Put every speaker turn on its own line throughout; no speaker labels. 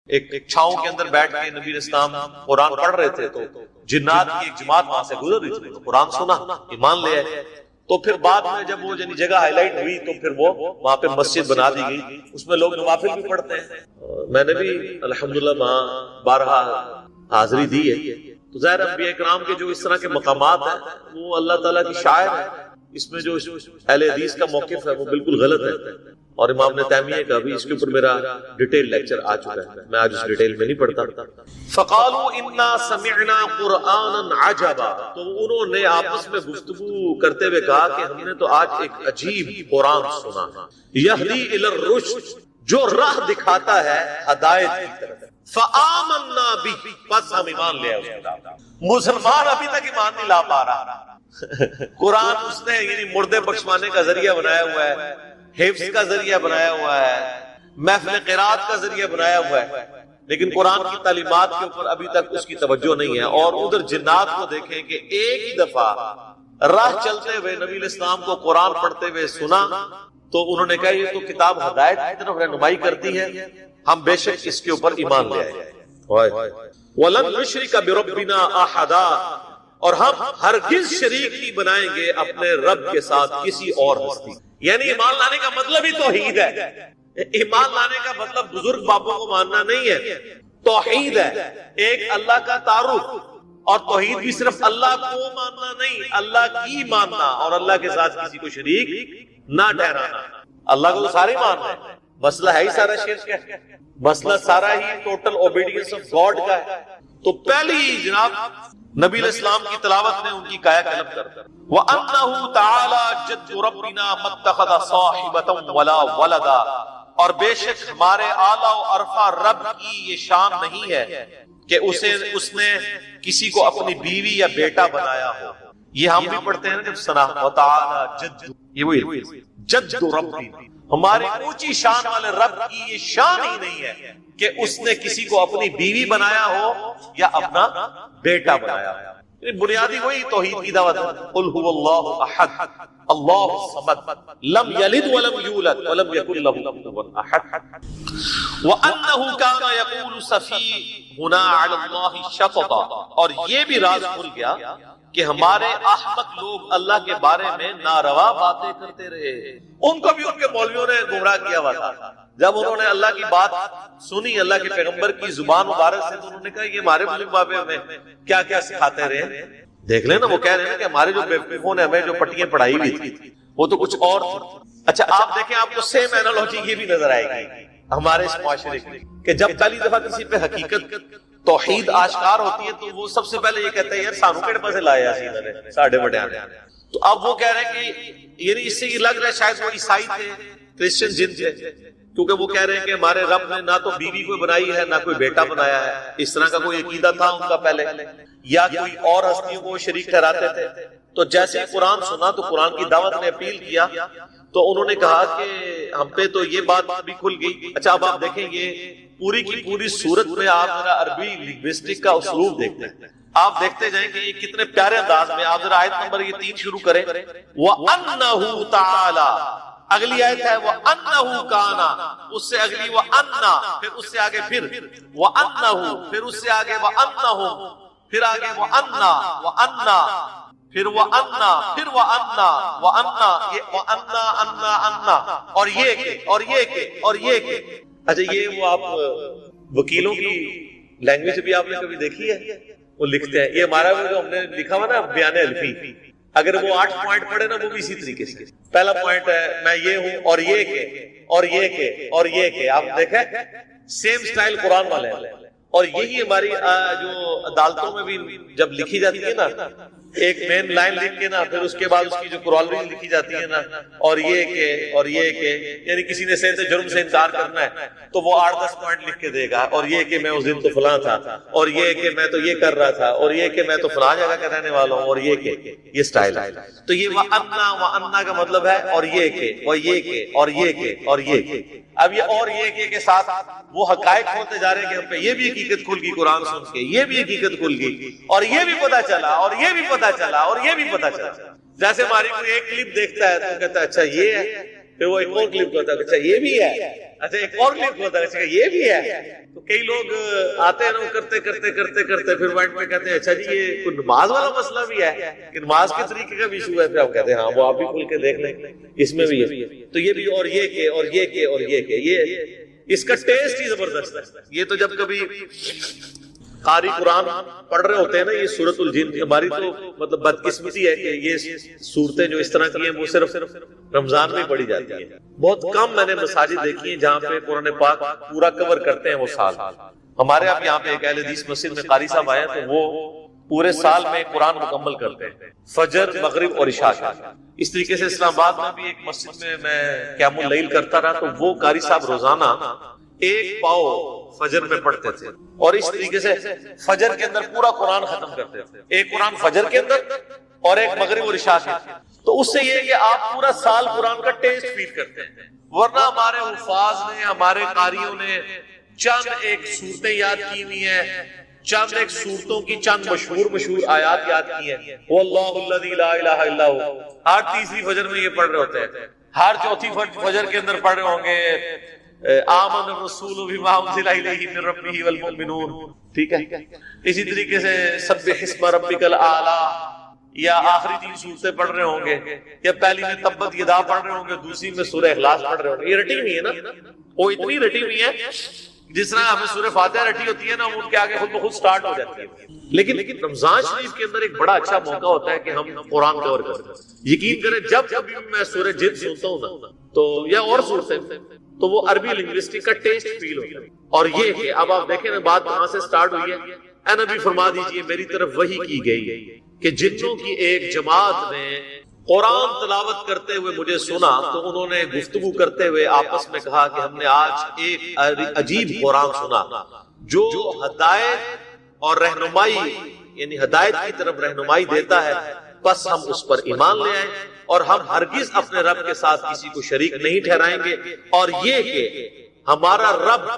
ایک چھاؤں کے اندر بیٹھ کے نبی اسلام قرآن پڑھ رہے تھے تو جنات کی ایک جماعت وہاں سے گزر رہی تھی، قرآن سنا، ایمان لے آئے. تو پھر بعد میں جب وہ جگہ ہائی لائٹ ہوئی تو پھر وہ وہاں پہ مسجد بنا دی گئی، اس میں لوگ نوافل بھی پڑھتے ہیں. میں نے بھی الحمدللہ وہاں بارہا حاضری دی ہے. تو ظاہر انبیاء کرام کے جو اس طرح کے مقامات ہیں وہ اللہ تعالیٰ کی شاعر ہے. اس میں جو اہل حدیث کا موقف ہے وہ بالکل غلط ہے، اور امام ابن تیمیہ کا بھی اس کے اوپر میرا ڈیٹیل لیکچر آ چکا ہے، میں آج اس ڈیٹیل میں نہیں پڑھتا. فقالوا انا سمعنا قرانا عجبا، تو انہوں نے آپس میں گفتگو کرتے ہوئے کہا کہ ہم نے تو آج ایک عجیب قرآن سنا، یہدی الی الرشد، جو راہ دکھاتا ہے ہدایت کی طرف. فآمنا بہ، بس ہم ایمان لے آئے. مسلمان ابھی تک ایمان نہیں لا پا رہا. قرآن اس نے یعنی مردے بخشوانے کا ذریعہ بنایا ہوا ہے، حفظ کا ذریعہ بنایا ہوا ہے، محفل قرات کا ذریعہ بنایا ہوا ہے، لیکن قرآن کی تعلیمات کے اوپر ابھی تک اس کی توجہ نہیں ہے. اور ادھر جنات کو دیکھیں کہ ایک ہی دفعہ راہ چلتے ہوئے نبی علیہ السلام کو قرآن پڑھتے ہوئے سنا تو انہوں نے کہا یہ تو کتاب ہدایت کی طرف رہنمائی کرتی ہے، ہم بے شک اس کے اوپر ایمان لے آئے. وَلَن نُشْرِكَ بِرَبِّنَا أَحَدًا، اور ہم ہرگز شریک نہیں بنائیں گے اپنے رب کے ساتھ کسی اور ہستی. یعنی ایمان لانے کا مطلب ہی توحید ہے. ایمان لانے کا مطلب بزرگ باپوں کو ماننا نہیں ہے، توحید ہے، ایک اللہ کا تعارف. اور توحید بھی صرف اللہ کو ماننا نہیں، اللہ کی ماننا اور اللہ کے ساتھ کسی کو شریک نہ ٹھہرانا. اللہ کو تو سارے ماننا ہے، مسئلہ ہے ہی سارا شرک ہے، مسئلہ سارا ہی ٹوٹل اوبیڈینس آف گاڈ کا ہے. تو پہلی جناب نبی علیہ السلام کی تلاوت نے ان کی کایا کلب کر دیا. وَأَنَّهُ تَعَالَى جَدُّ رَبِّنَا مَا اتَّخَذَ صَاحِبَةً وَلَا وَلَدًا، اور بے شک ہمارے اعلیٰ و ارفع رب کی یہ شان نہیں ہے کہ اس نے کسی کو اپنی بیوی یا بیٹا بنایا ہو. یہ ہم بھی پڑھتے ہیں جب سنا وَتَعَالَى جَدُّ، یہ وہی جَدُّ رَبِّنَا، ہمارے اونچی شان والے رب کی یہ شان ہی نہیں ہے کہ اس نے کسی کو اپنی بیوی بنایا ہو یا اپنا بیٹا بنایا ہو. بنیادی وہی توحید کی دعوت ہے. قل هو اللہ احد اللہ الصمد لم یلد ولم یولد ولم یکن له کفوا احد وانه كان يقول سفیہنا علی اللہ شططا، اور یہ بھی راز کھل گیا کہ ہمارے احمق لوگ اللہ کے بارے میں ناروا باتیں کرتے رہے. ان کو بھی ان کے مولویوں نے گمراہ کیا ہوا تھا. جب انہوں نے اللہ کی بات سنی اللہ کے پیغمبر کی زبان مبارک سے تو انہوں نے کہا یہ ہمارے ملک بابے میں کیا کیا سکھاتے رہے. دیکھ لیں نا، وہ کہہ رہے ہیں کہ ہمارے جو بیوقوفوں نے ہمیں جو پٹیاں پڑھائی ہوئی تھی وہ تو کچھ اور تھی. اچھا آپ دیکھیں، آپ کو سیم اینالوجی یہ بھی نظر آئے گی ہمارے اس معاشرے کی کہ جب پہلی دفعہ کسی پہ حقیقت توحید آشکار ہوتی ہے تو وہ سب سے پہلے یہ کہتے ہیں یار سانو کہڑے پاسے لایا سی انہوں نے ساڈے بڑے آنے. تو اب وہ کہہ رہے ہیں کہ یعنی اس سے یہ لگ رہا ہے شاید وہ عیسائی تھے، کرسچن جن تھے، کیونکہ وہ کہہ رہے ہیں کہ ہمارے رب نے نہ تو بیوی کوئی بنائی ہے نہ کوئی بیٹا بنایا ہے. اس طرح کا کوئی عقیدہ تھا ان کا پہلے، یا کوئی اور ہستیوں کو شریک ٹھہراتے تھے. تو جیسے قرآن سنا تو قرآن کی دعوت نے اپیل کیا تو انہوں نے کہا کہ ہم پہ تو یہ بات بھی کھل گئی. اچھا اب آپ دیکھیں یہ پوری کی پوری صورت میں آپ ذرا عربی لنگوسٹک کا اسلوب دیکھتے ہیں، آپ دیکھتے جائیں کہ یہ کتنے پیارے انداز میں. آپ ذرا آیت نمبر یہ 3 شروع کریں. وَأَنَّهُ تَعَالَى، اگلی آیت ہے وَأَنَّهُ كَانَ، اس سے اگلی وَأَنَّا، پھر اس سے آگے پھر وَأَنَّهُ، پھر اس سے آگے وَأَنَّهُمْ، پھر آگے وَأَنَّا وَأَنَّا، پھر وَأَنَّا، پھر وَأَنَّا وَأَنَّا، یہ وَأَنَّا أَنَّا أَنَّا، اور یہ کہ اور یہ کہ اور یہ کہ. اچھا یہ وہ آپ وکیلوں کی لینگویج بھی آپ نے کبھی دیکھی ہے؟ وہ لکھتے ہیں، یہ ہمارا وہ جو ہم نے لکھا ہوا نا بیان الفی، اگر وہ 8 پوائنٹ پڑھے نا وہ بھی اسی طریقے سے. پہلا پوائنٹ ہے میں یہ ہوں اور یہ کہ اور یہ کہ اور یہ کہ، آپ دیکھیں سیم سٹائل قرآن والے ہیں. اور یہی ہماری جو عدالتوں میں بھی جب لکھی جاتی ہے نا، ایک مین لائن لکھ کے نا پھر اس کے بعد اس کی جو کورالری لکھی جاتی ہے نا، اور یہ کہ اور یہ کہ، یعنی کسی نے سے جرم سے انکار کرنا ہے تو وہ 8-10 پوائنٹ لکھ کے دے گا، اور یہ کہ میں اس دن تو فلاں تھا، اور یہ کہ میں تو یہ کر رہا تھا، اور یہ کہ میں تو فلاں جگہ کا رہنے والا ہوں، اور یہ کہ یہ سٹائل ہے. تو یہ وَأَنَّا وَأَنَّا کا مطلب ہے اور یہ کہ اور یہ کہ اور یہ کہ اور یہ کہ. اب یہ اور یہ کہ کے ساتھ وہ حقائق ہوتے جا رہے ہیں کہ ہم پہ یہ بھی حقیقت کھل گئی قرآن سن کے، یہ بھی حقیقت کھل گئی، اور یہ بھی پتہ چلا، اور یہ بھی پتہ چلا، اور یہ بھی پتہ چلا. جیسے ہماری کوئی ایک کلپ دیکھتا ہے تو کہتا ہے اچھا یہ ہے، پھر وہ ایک اور کلپ ہوتا ہے اچھا یہ بھی ہے, اچھا ایک اور کلپ ہوتا ہے اچھا یہ بھی ہے. تو کئی لوگ آتے ہیں نا کرتے کرتے کرتے کرتے پھر وائنڈ میں کہتے ہیں اچھا جی یہ کوئی نماز والا مسئلہ بھی ہے کہ نماز کے طریقے کا بھی ایشو ہے. پھر ہم کہتے ہیں ہاں وہ آپ بھی کھل کے دیکھ لیں اس میں بھی ہے. تو یہ بھی اور یہ کہ اور یہ کہ اور یہ کہ یہ اس کا ٹیسٹ ہی زبردست ہے. یہ تو جب کبھی قاری قرآن پڑھ رہے ہوتے ہیں نا, یہ سورۃ الجن, ہماری تو مطلب بدقسمتی ہے کہ یہ صورتیں جو اس طرح کی ہیں وہ صرف رمضان میں پڑھی جاتی ہیں. بہت کم میں نے مساجد دیکھی ہیں جہاں پہ قرآن پاک پورا کور کرتے ہیں وہ سال. ہمارے آپ یہاں پہ ایک اہل حدیث مسجد میں قاری صاحب آئے ہیں تو وہ پورے سال میں قرآن مکمل کرتے ہیں, فجر مغرب اور عشاء کا. اس طریقے سے اسلام آباد میں بھی ایک مسجد میں قیام اللیل کرتا رہا, تو وہ قاری صاحب روزانہ ایک پاؤ فجر میں پڑھتے تھے اور اس طریقے سے فجر کے اندر پورا قرآن ختم کرتے تھے, ایک قرآن فجر کے اندر اور ایک مغرب اور عشاء کے. تو اس سے یہ کہ آپ پورا سال قرآن کا ٹیسٹ فیل کرتے ہیں. ورنہ ہمارے حفاظ نے, ہمارے قاریوں نے چند ایک صورتیں یاد کی ہوئی ہیں, چند ایک صورتوں کی چند مشہور آیات یاد کی ہیں. واللہ الذی لا الہ الا ہو ہر تیسری فجر میں یہ پڑھ رہے ہوتے ہیں, ہر چوتھی فجر کے اندر پڑھ رہے ہوں گے آمن الرسول بما انزل الیہ من ربہ والمؤمنون. ٹھیک ہے, اسی طریقے سے سبح اسم ربک الاعلی, یا آخری 3 صورتیں پڑھ رہے ہوں گے, یا پہلی میں تبت یدا پڑھ رہے ہوں گے, دوسری میں سورہ اخلاص پڑھ رہے ہوں گے. یہ رٹی ہوئی ہے نا, وہ اتنی رٹی ہوئی ہے جس طرح ہمیں سورہ فاتحہ رٹی ہوتی ہے نا, ان کے آگے خود بخود سٹارٹ ہو جاتی ہے. لیکن رمضان شریف کے اندر ایک بڑا اچھا موقع ہوتا ہے کہ ہم قرآن کور کرتے ہیں. یقین کریں جب کبھی میں سورہ جن سنتا ہوں نا تو یا اور صورتیں, تو وہ عربی لنگوسٹک کا ٹیسٹ فیل ہوتا ہے. اور یہ کہ اب آپ دیکھیں نا بات کہاں سے سٹارٹ ہوئی ہے. اے نبی فرما دیجئے میری طرف وحی کی گئی کہ جنوں کی ایک جماعت نے قرآن تلاوت کرتے ہوئے مجھے سنا, تو انہوں نے گفتگو کرتے ہوئے آپس میں کہا کہ ہم نے آج ایک عجیب قرآن سنا جو ہدایت اور رہنمائی یعنی ہدایت کی طرف رہنمائی دیتا ہے, بس ہم اس پر ایمان لے آئیں اور ہم ہرگز اپنے رب کے ساتھ کسی کو شریک نہیں ٹھہرائیں گے. اور یہ کہ ہمارا رب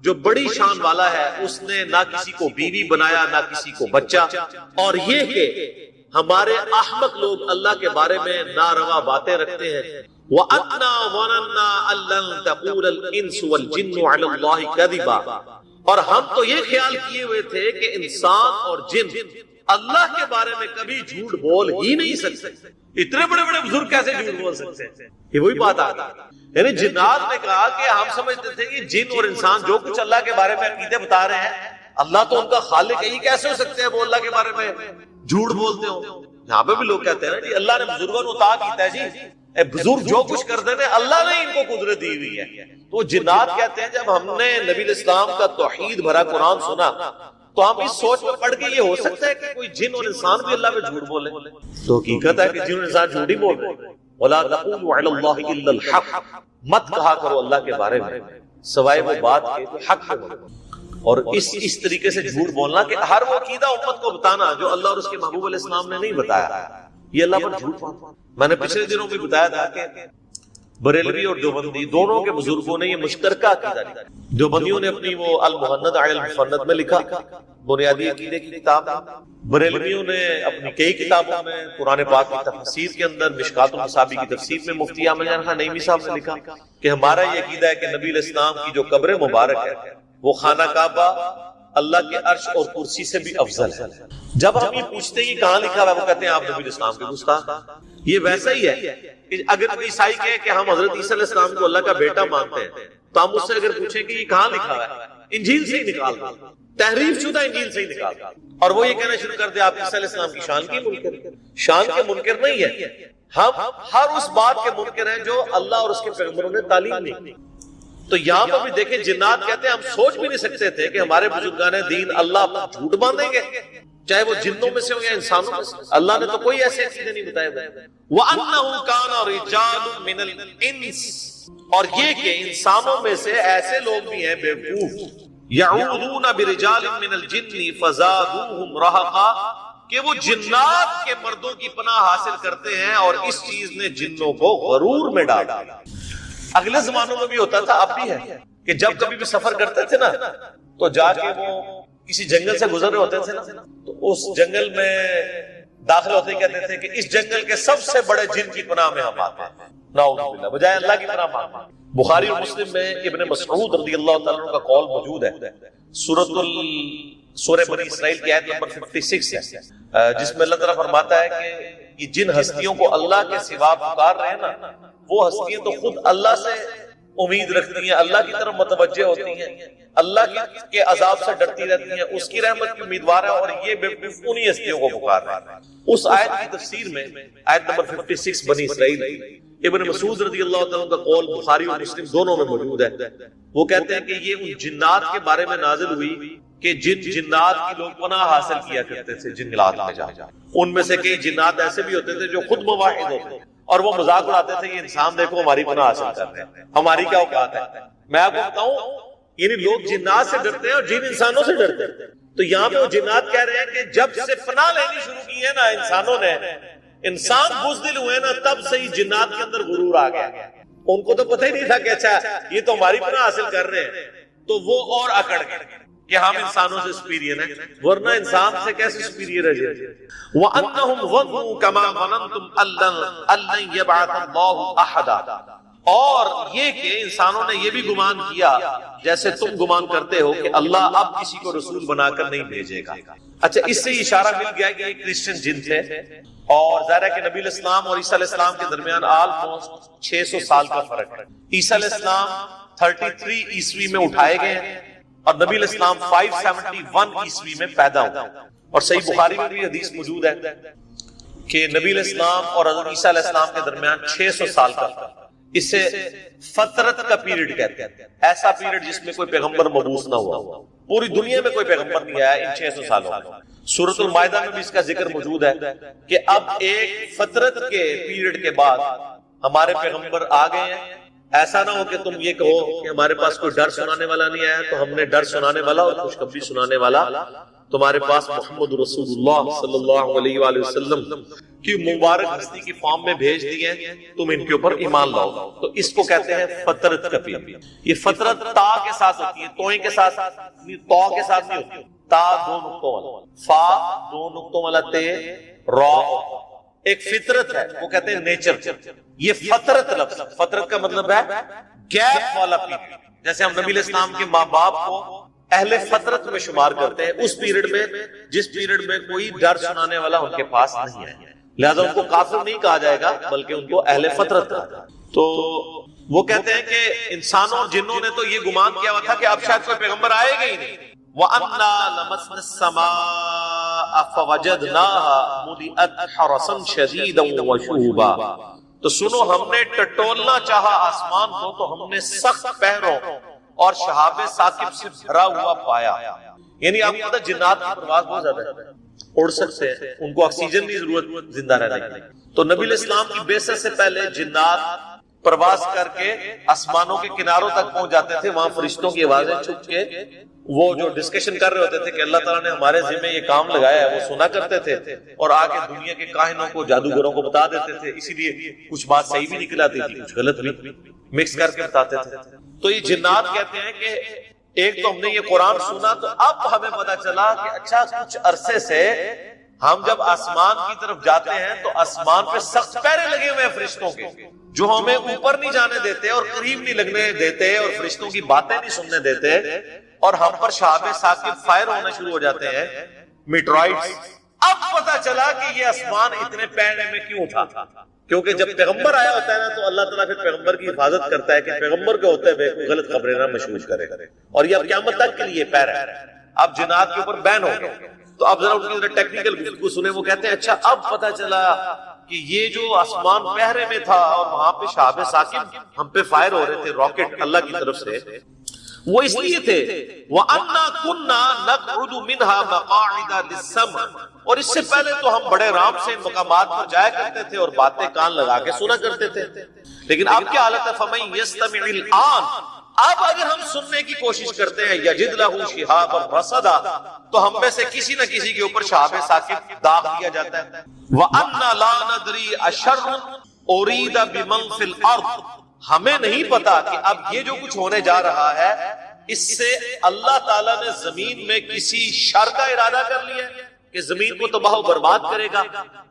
جو بڑی شان والا ہے اس نے نہ کسی کو بیوی بنایا نہ کسی کو بچہ. اور یہ کہ ہمارے احمق لوگ اللہ کے بارے میں ناروا باتیں رکھتے ہیں. وَأَنَّا وَنَنَّا أَلَّن تَقُولَ الْإِنسُ وَالْجِنُّ عَلَى اللَّهِ كَذِبًا, اور ہم تو یہ خیال کیے ہوئے تھے کہ انسان اور جن اللہ کے بارے میں کبھی جھوٹ بول ہی نہیں سکتے. اتنے بڑے بڑے بزرگ کیسے جھوٹ بول سکتے ہیں؟ یہ وہی بات آ گئی. یعنی جنات نے کہا کہ ہم سمجھتے تھے کہ جن اور انسان جو کچھ اللہ کے بارے میں عقیدے بتا رہے ہیں, اللہ تو ان کا خالق ہے, کیسے ہو سکتے ہیں وہ اللہ کے بارے میں جھوٹ بولتے ہو. یہاں پہ بھی لوگ کہتے ہیں نا جی اللہ نے بزرگوں کو عطا کیتا ہے, جی بزرگ جو کچھ کر دے اللہ نے ان کو قدرت دی ہوئی ہے. تو جنات کہتے ہیں جب ہم نے نبی الاسلام کا توحید بھرا قرآن سنا تو ہم اس سوچ میں پڑ کے یہ ہو سکتا ہے کہ کوئی جن اور انسان بھی اللہ پہ جھوٹ بولے. تو حقیقت ہے کہ جن اور انسان جھوٹ ہی بول رہے ہیں. وَلَا تَقُولُوا عَلَى اللَّهِ إِلَّا الْحَقَّ, مت کہا کرو اللہ کے بارے میں سوائے وہ بات کے جو حق ہے. اور اس طریقے سے جھوٹ بولنا کہ ہر وہ عقیدہ امت کو بتانا جو اللہ اور اس کے محبوب علیہ السلام نے نہیں بتایا, یہ اللہ پر جھوٹ بولنا. میں نے پچھلے دنوں بھی بتایا تھا کہ بریلوی اور دیوبندی دونوں کے بزرگوں نے یہ مشترکہ عقیدہ لکھا. دیوبندیوں نے اپنی وہ المحند علی المفند میں لکھا, بنیادی عقیدے کی کتاب. بریلویوں نے اپنی کئی کتابوں میں قرآن پاک کی تفسیر کے اندر مشکات المصابی کی تفسیر میں مفتی احمد جان خان نعیمی صاحب نے لکھا کہ ہمارا یہ عقیدہ ہے کہ نبی علیہ السلام کی جو قبر مبارک ہے وہ خانہ کعبہ اللہ کے عرش اور کرسی سے بھی افضل ہے. جب ہم یہ پوچھتے ہیں کہاں لکھا ہوا, وہ کہتے ہیں آپ نبی علیہ السلام کے گستاخ. یہ ویسا ہی ہے کہ اگر کوئی عیسائی کہے کہ ہم حضرت عیسیٰ علیہ السلام کو اللہ کا بیٹا مانتے ہیں تو ہم اس سے اگر پوچھیں کہ یہ کہاں لکھا ہوا ہے, انجیل سے ہی نکال دو, تحریف شدہ انجیل سے ہی نکال دو. اور وہ یہ کہنا شروع کر دے آپ عیسیٰ علیہ السلام کی شان کی منکر. شان کے منکر نہیں ہے, ہم ہر اس بات کے منکر ہیں جو اللہ اور اس کے پیغمبروں نے تعلیم دی. تو یہاں پر بھی دیکھیں جنات کہتے ہیں ہم سوچ بھی نہیں سکتے تھے کہ ہمارے بزرگان دین اللہ پر جھوٹ باندھیں گے, چاہے وہ جنوں میں سے ہو یا انسانوں میں سے. اللہ نے تو کوئی ایسے چیزیں نہیں بتائے. وَأَنَّهُ كَانَ رِجَالٌ مِّنَ الْإِنسِ, اور یہ کہ انسانوں میں سے ایسے لوگ بھی ہیں بیوقوف, يَعُوذُونَ بِرِجَالٍ مِّنَ الْجِنِّ فَزَادُوهُمْ رَهَقًا, کہ وہ جنات کے مردوں کی پناہ حاصل کرتے ہیں اور اس چیز نے جنوں کو غرور میں ڈالا. اگلے زمانوں میں بھی ہوتا تھا, اب بھی ہے کہ جب کبھی بھی سفر کرتے تھے نا تو جا کے وہ کسی جنگل سے گزر رہے ہوتے تھے نا, تو اس جنگل میں داخل ہوتے ہی کہتے تھے کہ اس جنگل کے سب سے بڑے جن کی پناہ میں ہم آتے ہیں، نعوذ باللہ، بجائے اللہ کی پناہ مانگتے ہیں۔ بخاری اور مسلم میں ابن مسعود رضی اللہ تعالیٰ عنہ کا قول موجود ہے، سورہ بنی اسرائیل کی آیت نمبر 56 ہے، جس میں اللہ تعالیٰ فرماتا ہے کہ یہ جن ہستیوں کو اللہ کے سوا پکار رہے ہیں نا، وہ ہستیاں تو خود اللہ سے امید رکھتی ہیں، اللہ کی طرف متوجہ ہوتی ہیں، اللہ کے عذاب سے ڈرتی رہتی ہیں، اس کی رحمت کی امیدوار ہیں، اور یہ بے وقوف انہی ہستیوں کو پکار رہے ہیں۔ اس آیت کی تفسیر میں آیت نمبر 56 بنی اسرائیل، ابن مسعود رضی اللہ تعالیٰ کا قول بخاری اور مسلم دونوں میں موجود ہے، وہ کہتے ہیں کہ یہ ان جنات کے بارے میں نازل ہوئی کہ جن جنات کی لوگ پناہ حاصل کیا کرتے تھے جنگلات میں جا، ان میں سے کئی جنات ایسے بھی ہوتے تھے جو خود مواحد ہوتے اور وہ مذاق اڑاتے تھے، یہ انسان دیکھو ہماری پناہ حاصل کر رہے ہیں، ہماری کیا اوقات ہے۔ میں آپ کو بتاؤں، یعنی لوگ جنات سے ڈرتے ہیں اور جن انسانوں سے ڈرتے ہیں، تو یہاں پہ وہ جنات کہہ رہے ہیں کہ جب سے پناہ لینی شروع کی ہے نا انسانوں نے، انسان بزدل ہوئے نا، تب سے ہی جنات کے اندر غرور آ گیا۔ ان کو تو پتہ ہی نہیں تھا کہ اچھا یہ تو ہماری پناہ حاصل کر رہے ہیں، تو وہ اور اکڑ گئے کہ ہم انسانوں سے سپیریئر ہیں، ورنہ انسان سے کیسے سپیریئر ہے جی۔ وَأَنَّهُمْ ظَنُّوا كَمَا ظَنَنْتُمْ أَن لَّن يَبْعَثَ اللَّهُ أَحَدًا، اور یہ کہ انسانوں نے یہ بھی گمان کیا جیسے تم گمان کرتے ہو کہ اللہ اب کسی کو رسول بنا کر نہیں بھیجے گا۔ اچھا، اس سے اشارہ مل گیا کہ یہ کرسچن جن تھے، اور ظاہر ہے کہ نبی علیہ السلام اور عیسیٰ علیہ السلام کے درمیان آلموسٹ 600 سال کا فرق ہے۔ عیسیٰ علیہ السلام 33 عیسوی میں اٹھائے گئے اور نبی علیہ السلام 571 عیسوی میں پیدا ہوئے، اور صحیح بخاری میں بھی حدیث موجود ہے کہ نبی علیہ السلام اور حضرت عیسیٰ علیہ السلام کے درمیان 600 سال کا فرق۔ اسے فترت کا پیریڈ کہتے ہیں، ایسا پیریڈ جس میں کوئی پیغمبر مبعوث نہ ہوا، پوری دنیا میں کوئی پیغمبر نہیں آیا ان 600 سالوں میں۔ سورۃ المائدہ میں بھی اس کا ذکر موجود ہے کہ اب ایک فترت کے پیریڈ کے بعد ہمارے پیغمبر آ گئے ہیں۔ ایسا نہ ہو کہ تم یہ کہو کہ ہمارے پاس کوئی ڈر سنانے والا نہیں آیا، تو ہم نے ڈر سنانے والا اور خوشخبری سنانے والا تمہارے پاس محمد رسول اللہ صلی اللہ علیہ وآلہ وسلم کی مبارک ہستی کی فارم میں بھیج دیے، تم ان کے اوپر ایمان لاؤ۔ تو اس کو کہتے ہیں فترت کا پیریڈ۔ یہ فترت تا کے ساتھ ہوتی ہے، توئیں کے ساتھ، تو کے ساتھ نہیں ہوتی، تا 2 نقطوں والا، فا 2 نقطوں والا تے، را ایک فطرت ہے، وہ کہتے ہیں نیچر۔ یہ فترت لفظ، فترت کا مطلب ہے گیپ والا پیریڈ، جیسے ہم نبی علیہ السلام کے ماں باپ کو اہل فترت میں شمار کرتے ہیں، اس پیریڈ میں جس پیریڈ میں کوئی ڈر سنانے والا ان کے پاس نہیں ہے، لہذا ان کو کافر نہیں کہا جائے گا بلکہ ان کو اہل فترت کہا جائے گا۔ تو وہ کہتے ہیں کہ انسانوں اور جنوں نے تو یہ گمان کیا ہوا تھا کہ اب شاید کوئی پیغمبر آئے گا ہی نہیں۔ وَأَنَّا لَمَسْنَا السَّمَاءَ فَوَجَدْنَاهَا مُلِئَتْ حَرَسًا شَدِيدًا وَشُهُبًا، تو سنو ہم نے ٹٹولنا چاہا آسمان کو تو ہم نے سخت پہروں اور شہاب ثاقب سے بھرا ہوا پایا۔ یعنی آپ کو پتہ جنات کی پرواز بہت زیادہ ہے، اڑ سکتے ہیں، ان کو آکسیجن کی ضرورت زندہ رہنے کی، تو نبی علیہ السلام کی بعثت سے پہلے جنات پرواز کر کے آسمانوں کے کناروں تک پہنچ جاتے تھے، وہاں فرشتوں کی آوازیں چھپ کے وہ جو ڈسکشن کر رہے ہوتے تھے کہ اللہ تعالیٰ نے ہمارے ذمہ یہ کام لگایا ہے، وہ سنا کرتے تھے اور آ کے دنیا کے کاہنوں کو، جادوگروں کو بتا دیتے تھے، اسی لیے کچھ بات صحیح بھی نکل آتی تھی، کچھ غلط بھی مکس کر کے بتاتے تھے۔ تو یہ جنات کہتے ہیں کہ ایک تو ہم نے یہ قرآن سنا تو اب ہمیں پتا چلا کہ اچھا کچھ عرصے سے ہم جب آسمان کی طرف جاتے ہیں تو آسمان پہ سخت پہرے لگے ہوئے ہیں فرشتوں کے، جو ہمیں اوپر نہیں جانے دیتے اور قریب نہیں لگنے دیتے اور فرشتوں کی باتیں نہیں سننے دیتے، اور ہم پر شہاب ثاقب فائر ہونا شروع ہو جاتے ہیں، میٹرائٹس۔ اب پتا چلا کہ یہ آسمان اتنے پہرے میں کیوں تھا، کیونکہ جب پیغمبر آیا ہوتا ہے نا تو اللہ تعالیٰ پھر پیغمبر کی حفاظت کرتا ہے کہ پیغمبر کے ہوتے ہوئے کوئی غلط خبریں نہ مشہور کرے، اور یہ اب قیامت تک کے لیے پیر ہے۔ اب جنات کے اوپر بین ہو گئے، تو اب ذرا ان کی ٹیکنیکل گفتگو سنیں۔ وہ کہتے ہیں اچھا اب پتا چلا کہ یہ جو آسمان پہرے میں تھا اور وہاں پہ شہاب ثاقب ہم پہ فائر ہو رہے تھے راکٹ اللہ کی طرف سے، وہ اس لیے تھے وَأَنَّا كُنَّا نَقْعُدُ مِنْهَا مَقَاعِدَ لِلسَّمْعِ، اور اس سے پہلے تو ہم بڑے آرام سے ان مقامات پر جایا کرتے تھے اور باتیں کان لگا کے سنا کرتے تھے، لیکن اب کیا حالت ہے؟ فَمَن يَسْتَمِعِ الْآنَ، اب اگر ہم سننے کی کوشش کرتے ہیں يَجِدْ لَهُ شِهَابًا رَصَدًا، تو ہم میں سے کسی نہ کسی کے اوپر شہاب ثاقب داغ دیا جاتا ہے۔ وَأَنَّا لَا نَدْرِي أَشَرٌ أُرِيدَ بِمَن فِي الْأَرْضِ، ہمیں نہیں پتا کہ اب یہ جو کچھ ہونے جا رہا ہے اس سے اللہ تعالیٰ نے زمین میں کسی شر کا ارادہ کر لیا ہے کہ زمین کو تباہ و برباد کرے گا،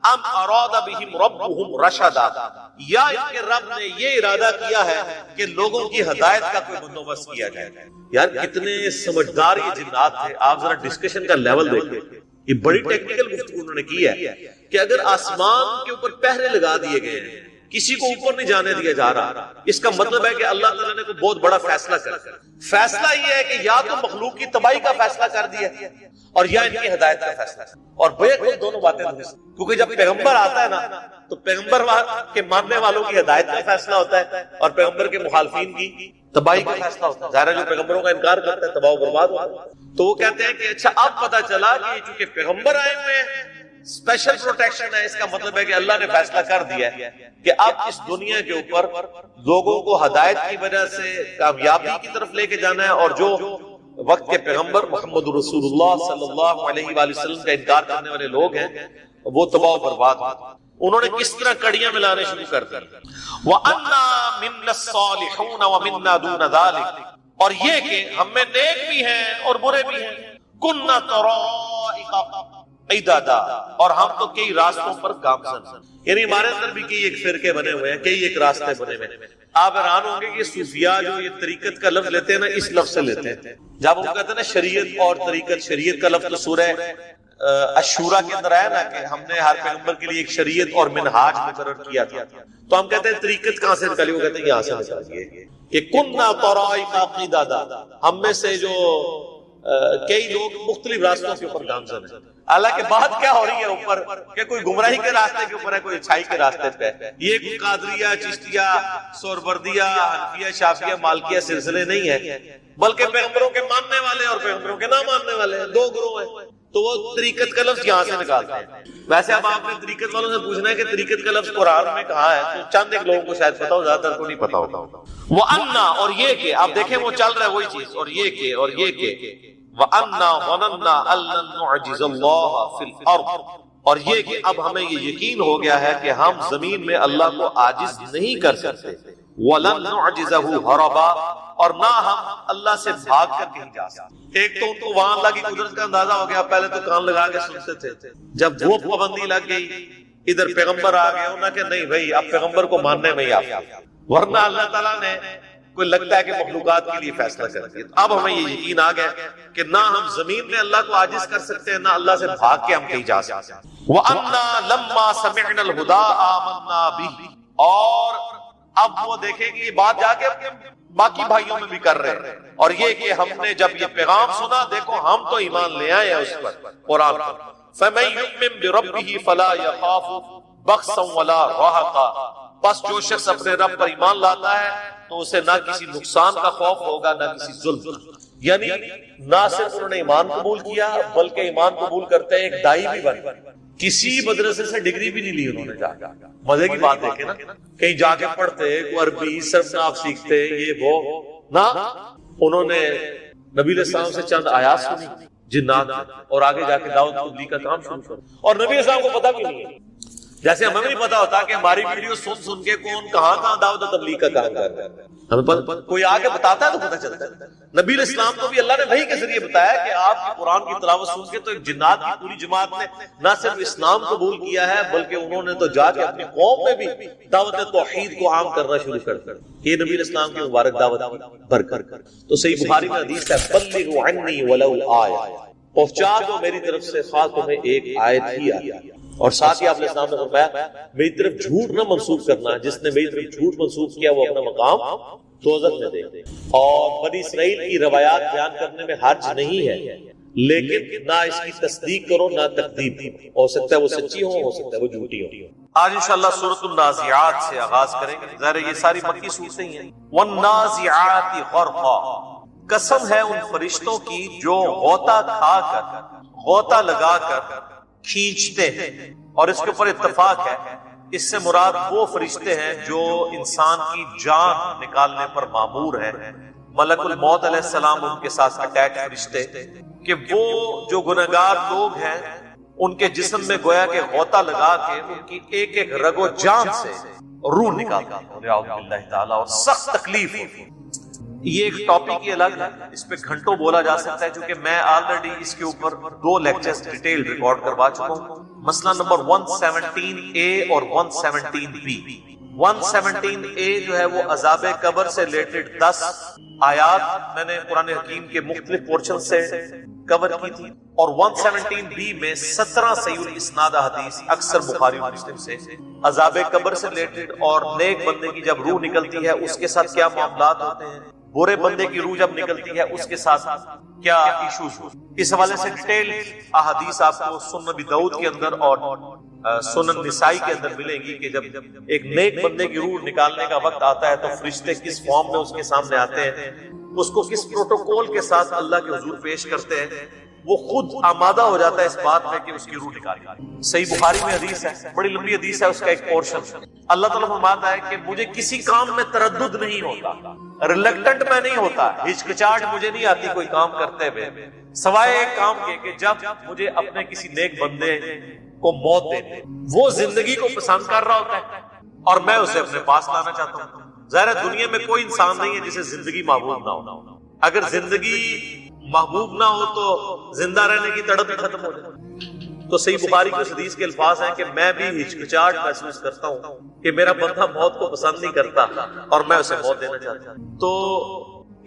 ام اراد بہم ربہم رشدا، یا ان کے رب نے یہ ارادہ کیا ہے کہ لوگوں کی ہدایت کا کوئی بندوبست کیا جائے۔ یار کتنے سمجھدار یہ جنات تھے، آپ ذرا ڈسکشن کا لیول دیکھیں، یہ بڑی ٹیکنیکل گفتگو انہوں نے کی ہے کہ اگر آسمان کے اوپر پہرے لگا دیے گئے ہیں، کسی کو اوپر نہیں جانے دیا جا رہا، اس کا مطلب ہے کہ اللہ تعالیٰ نے کوئی بہت بڑا فیصلہ کر دیا۔ فیصلہ یہ ہے کہ یا تو مخلوق کی تباہی کا فیصلہ کر دیا اور یا ان کی ہدایت کا فیصلہ، اور بیک دونوں باتیں درست، کیونکہ جب پیغمبر آتا ہے نا تو پیغمبر کے ماننے والوں کی ہدایت کا فیصلہ ہوتا ہے اور پیغمبر کے مخالفین کی تباہی کا فیصلہ ہوتا ہے۔ ظاہر ہے جو پیغمبروں کا انکار کرتا ہے تباہ و برباد ہوتا ہے۔ تو وہ کہتے ہیں کہ اچھا اب پتا چلا کہ چونکہ پیغمبر آئے ہوئے ہیں، اسپیشل پروٹیکشن ہے، اس کا مطلب ہے کہ اللہ نے فیصلہ کر دیا ہے کہ اب اس دنیا کے اوپر لوگوں کو ہدایت کی وجہ سے کامیابی کی طرف لے کے جانا ہے، اور جو وقت کے پیغمبر محمد رسول اللہ صلی اللہ علیہ وآلہ وسلم کا انکار کرنے والے لوگ ہیں وہ تباہ و برباد ہیں۔ انہوں نے کس طرح کڑیاں ملانے شروع کر دی، وَأَنَّا مِنَّا الصَّالِحُونَ وَمِنَّا دُونَ ذَلِكَ، اور یہ کہ ہم میں نیک بھی ہیں اور برے بھی ہیں، كُنَّا طَرَائِقَ قِدَدًا، اور ہم تو کئی راستوں پر گامزن، یعنی ہمارے اندر بھی کئی ایک فرقے بنے ہوئے ہیں، کئی ایک راستے بنے ہوئے ہیں۔ آپ حیران ہوں گے کہ صوفیاء جو یہ طریقت کا لفظ لیتے ہیں نا، اس لفظ سے لیتے ہیں۔ جب ہم کہتے ہیں نا شریعت اور طریقت، شریعت کا لفظ تو سورہ الشورى کے اندر آیا نا کہ ہم نے ہر پیغمبر کے لیے ایک شریعت اور منہاج مقرر کیا تھا، تو ہم کہتے ہیں طریقت کہاں سے نکالی، وہ کہتے ہیں یہاں سے نکالیے کہ كُنَّا طَرَائِقَ قِدَدًا، ہم میں سے جو کئی لوگ مختلف راستوں کے اوپر گامزن ہیں۔ حالانکہ بات کیا ہو رہی ہے اوپر کہ کوئی گمراہی کے راستے کے اوپر ہے، کوئی اچھائی کے راستے پہ ہے۔ یہ کوئی قادریہ، چشتیہ، سہروردیہ، حنفیہ، شافعیہ، مالکیہ سلسلے نہیں ہے، بلکہ پیغمبروں کے ماننے والے اور پیغمبروں کے نہ ماننے والے ہیں، دو گروہ ہیں۔ تو وہ طریقت کا لفظ یہاں سے نکالتے ہیں۔ ویسے اب آپ نے طریقت والوں سے پوچھنا ہے کہ طریقت کا لفظ قرآن میں کہاں ہے، تو چند ایک لوگوں کو شاید پتا ہو، زیادہ تر کو نہیں پتا ہوتا۔ وَأَنَّا، اور یہ کہ آپ دیکھیں وہ چل رہا ہے وہی چیز، اور یہ کہ وَأَنَّا ظَنَنَّا أَن لَّن نُعْجِزَ اللَّهَ فِي الْأَرْضِ، اور یہ کہ اب ہمیں یہ یقین ہو گیا ہے کہ ہم زمین میں اللہ کو عاجز نہیں کر سکتے، وَلَن نُعْجِزَهُ هَرَبًا، اور نہ ہم اللہ سے بھاگ کر کہیں جا سکتے۔ ایک تو ان کو وہاں اللہ کی قدرت کا اندازہ ہو گیا، پہلے تو کان لگا کے سنتے تھے، جب وہ پابندی لگ گئی، ادھر پیغمبر آ گئے، انہوں نے کہ نہیں بھائی اب پیغمبر کو ماننے میں ہی آپ، ورنہ اللہ تعالیٰ نے کوئی لگتا ہے کہ مخلوقات کے لیے فیصلہ کر دیا۔ اب ہمیں یہ یقین آ گیا کہ نہ ہم زمین میں اللہ کو عاجز کر سکتے ہیں، نہ اللہ سے بھاگ کے ہم کہیں جا سکتے ہیں۔ وَأَنَّا لَمَّا سَمِعْنَا الْهُدَىٰ آمَنَّا بِهِ، اور اب وہ دیکھیں کہ یہ بات جا کے باقی بھائیوں میں بھی کر رہے ہیں، اور یہ کہ ہم نے جب یہ پیغام سنا، دیکھو ہم تو ایمان لے آئے ہیں اس پر، قرآن پر۔ فَمَن يُؤْمِن بِرَبِّهِ فَلَا يَخَافُ بَخْسًا وَلَا رَهَقًا، پس جو شخص اپنے رب پر ایمان لاتا ہے تو اسے نہ کسی نقصان کا خوف ہوگا نہ کسی ظلم کا۔ یعنی نہ صرف انہوں نے ایمان قبول کیا بلکہ ایمان قبول کرتے ایک دائی بھی بن، کسی مدرسے سے ڈگری بھی نہیں لی انہوں نے، جا مزے کی بات دیکھیں نا، کہیں جا کے پڑھتے کوئی عربی صرف ناف سیکھتے یہ وہ نہ، انہوں نے نبی علیہ السلام سے چند آیات سنی جنات، اور آگے جا کے دعوت تبلیغ کا کام شروع کر، اور نبی علیہ السلام کو پتہ بھی نہیں ہے، جیسے ہمیں نہیں پتا ہوتا کہ ہماری ویڈیو سن کے کون کہاں دعوت و تبلیغ کا کام کر رہا ہے، ہمیں کوئی آگے بتاتا ہے تو پتہ چلتا ہے۔ نبی علیہ السلام کو بھی اللہ نے وحی کے ذریعے بتایا کہ آپ کی قرآن کی تلاوت سن کے تو ایک جنات کی پوری جماعت نے نہ صرف اسلام قبول کیا ہے بلکہ انہوں نے تو جا کے اپنی قوم میں بھی دعوت توحید کو عام کرنا شروع کر دیا۔ یہ نبی علیہ السلام کی مبارک دعوت برکت۔ تو صحیح بخاری میں حدیث ہے بلغوا عنی ولو آیہ، پہنچا دو میری طرف سے خواہ تمہیں ایک آیت ہی آتی، اور ساتھ ہی آپ علیہ السلام نے فرمایا میری طرف جھوٹ نہ منسوخ کرنا، جس نے میری طرف جھوٹ منسوخ کیا وہ اپنا مقام دوزخ میں دے۔ اور بنی اسرائیل کی روایات بیان کرنے میں حرج نہیں ہے، لیکن نہ اس کی تصدیق کرو نہ تکذیب، ہو سکتا ہے وہ سچی ہو سکتا ہے وہ جھوٹی ہو۔ آج انشاءاللہ سورۃ النازعات سے آغاز کریں گے، ظاہر یہ ساری مکی صورتیں ہیں۔ والنازعات غرقا، قسم ہے ان فرشتوں کی جو غوطہ کھا کر غوطہ لگا کر کھینچتے ہیں، اور اس کے اوپر اتفاق ہے، اس سے مراد وہ فرشتے ہیں جو انسان کی جان نکالنے پر مامور ہیں، ملک الموت علیہ السلام ان کے ساتھ اٹیچ فرشتے، کہ وہ جو گنہگار لوگ ہیں ان کے جسم میں گویا کہ غوطہ لگا کے ان کی ایک ایک رگ و جان سے روح نکالتے ہیں، اور سخت تکلیف ہوتی ہے۔ یہ ایک ٹاپک ہی الگ ہے، اس پہ گھنٹوں بولا جا سکتا ہے، چونکہ میں آلریڈی اس کے اوپر 2 لیکچرز ڈیٹیل ریکارڈ کروا چکا ہوں۔ مسئلہ نمبر 117A اور 117B۔ 117A جو ہے وہ عذاب قبر سے ریلیٹڈ 10 آیات میں نے قرآن حکیم کے مختلف پورشن سے کور کی تھی، اور 117B میں 17 صحیح الاسناد حدیث اکثر بخاری اور مسلم سے عذاب قبر سے ریلیٹڈ، اور نیک بندے کی جب روح نکلتی ہے اس کے ساتھ کیا معاملات ہوتے ہیں، برے بندے کی روح جب نکلتی ہے اس کے ساتھ کیا ایشوز ہوتے ہیں، اس حوالے سے ڈیٹیل احادیث آپ کو سنن ابی داؤد کے اندر اور سنن نسائی کے اندر ملے گی کہ جب ایک نیک بندے کی روح نکالنے کا وقت آتا ہے تو فرشتے کس فارم میں اس کے سامنے آتے ہیں، اس کو کس پروٹوکول کے ساتھ اللہ کے حضور پیش کرتے ہیں، وہ خود آمادہ ہو جاتا ہے اس بات میں کہ اس کی روح نکالی۔ صحیح بخاری میں حدیث ہے، بڑی لمبی حدیث ہے، اس کا ایک پورشن اللہ تعالیٰ فرماتا ہے کہ مجھے کسی کام میں تردد نہیں ہوتا، ریلکٹنٹ میں نہیں ہوتا، ہچکچاہٹ مجھے نہیں آتی کوئی کام کرتے ہوئے، سوائے ایک کام کے کہ جب مجھے اپنے کسی نیک بندے کو موت دے، وہ زندگی کو پسند کر رہا ہوتا ہے اور میں اسے اپنے پاس لانا چاہتا ہوں۔ ظاہر ہے دنیا میں کوئی انسان نہیں ہے جسے زندگی محبوب نہ ہو، اگر زندگی محبوب نہ ہو تو زندہ رہنے کی تڑپ ہی ختم ہو جائے۔ تو صحیح بخاری کی حدیث کے الفاظ ہیں کہ میں بھی ہچکچاہٹ محسوس کرتا ہوں کہ میرا بندہ موت کو پسند نہیں کرتا اور میں اسے موت دینا چاہتا ہوں۔ تو